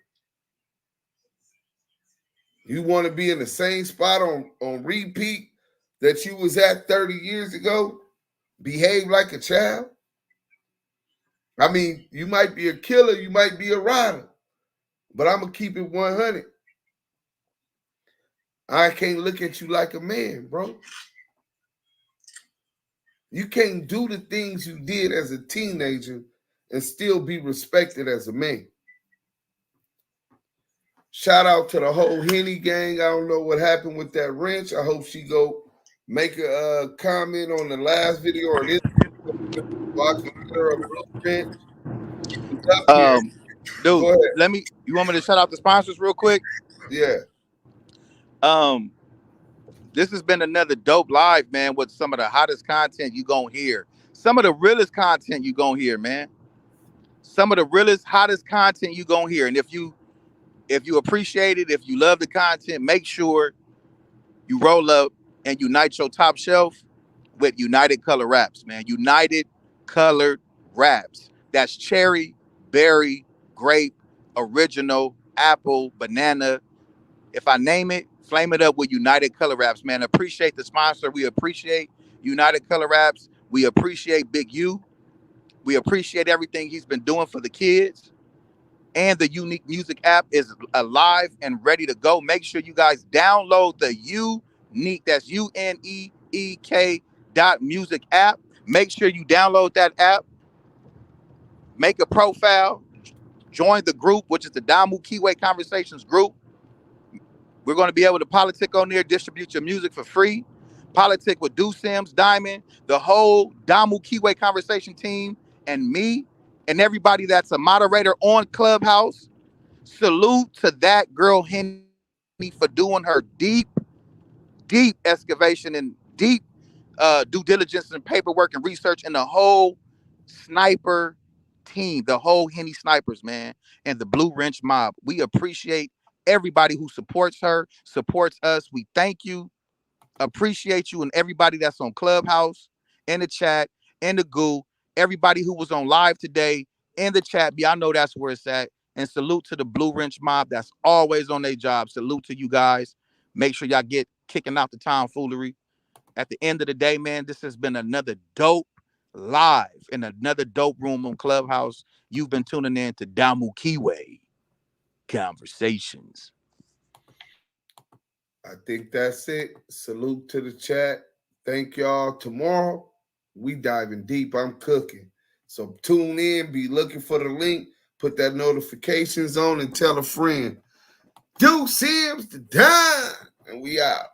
You want to be in the same spot on repeat that you was at 30 years ago? Behave like a child? I mean, you might be a killer, you might be a rider, but I'm going to keep it 100. I can't look at you like a man, bro. You can't do the things you did as a teenager and still be respected as a man. Shout out to the whole Henny gang. I don't know what happened with that wrench. I hope she go make a comment on the last video or this video. Dude, you want me to shout out the sponsors real quick? Yeah. This has been another dope live, man, with some of the hottest content you gonna hear. Some of the realest content you gonna hear, man. Some of the realest, hottest content you gonna hear. And if you appreciate it, if you love the content, make sure you roll up and unite your top shelf with United Color Wraps, man. United Colored Wraps. That's cherry, berry, grape, original, apple, banana. If I name it, flame it up with United Color Wraps, man. Appreciate the sponsor. We appreciate United Color Wraps. We appreciate Big U. We appreciate everything he's been doing for the kids. And the Unique Music app is alive and ready to go. Make sure you guys download the Unique, that's UNEEK.music app. Make sure you download that app. Make a profile. Join the group, which is the Damu Kiwe Conversations group. We're going to be able to politic on there, distribute your music for free. Politic with Do Sims, Diamond, the whole Damu Kiwe Conversation team, and me, and everybody that's a moderator on Clubhouse. Salute to that girl, Henny, for doing her deep excavation and deep due diligence and paperwork and research, and the whole sniper team, the whole Henny snipers, man, and the Blue Wrench mob. We appreciate everybody who supports her, supports us. We thank you, appreciate you, and everybody that's on Clubhouse, in the chat, in the goo, everybody who was on live today, in the chat. Y'all know that's where it's at. And salute to the Blue Wrench mob that's always on their job. Salute to you guys. Make sure y'all get kicking out the tomfoolery. At the end of the day, man, this has been another dope live in another dope room on Clubhouse. You've been tuning in to Damu Kiwe Conversations. I think that's it. Salute to the chat. Thank y'all. Tomorrow, we diving deep. I'm cooking. So tune in. Be looking for the link. Put that notifications on and tell a friend. Do Sims the dime. And we out.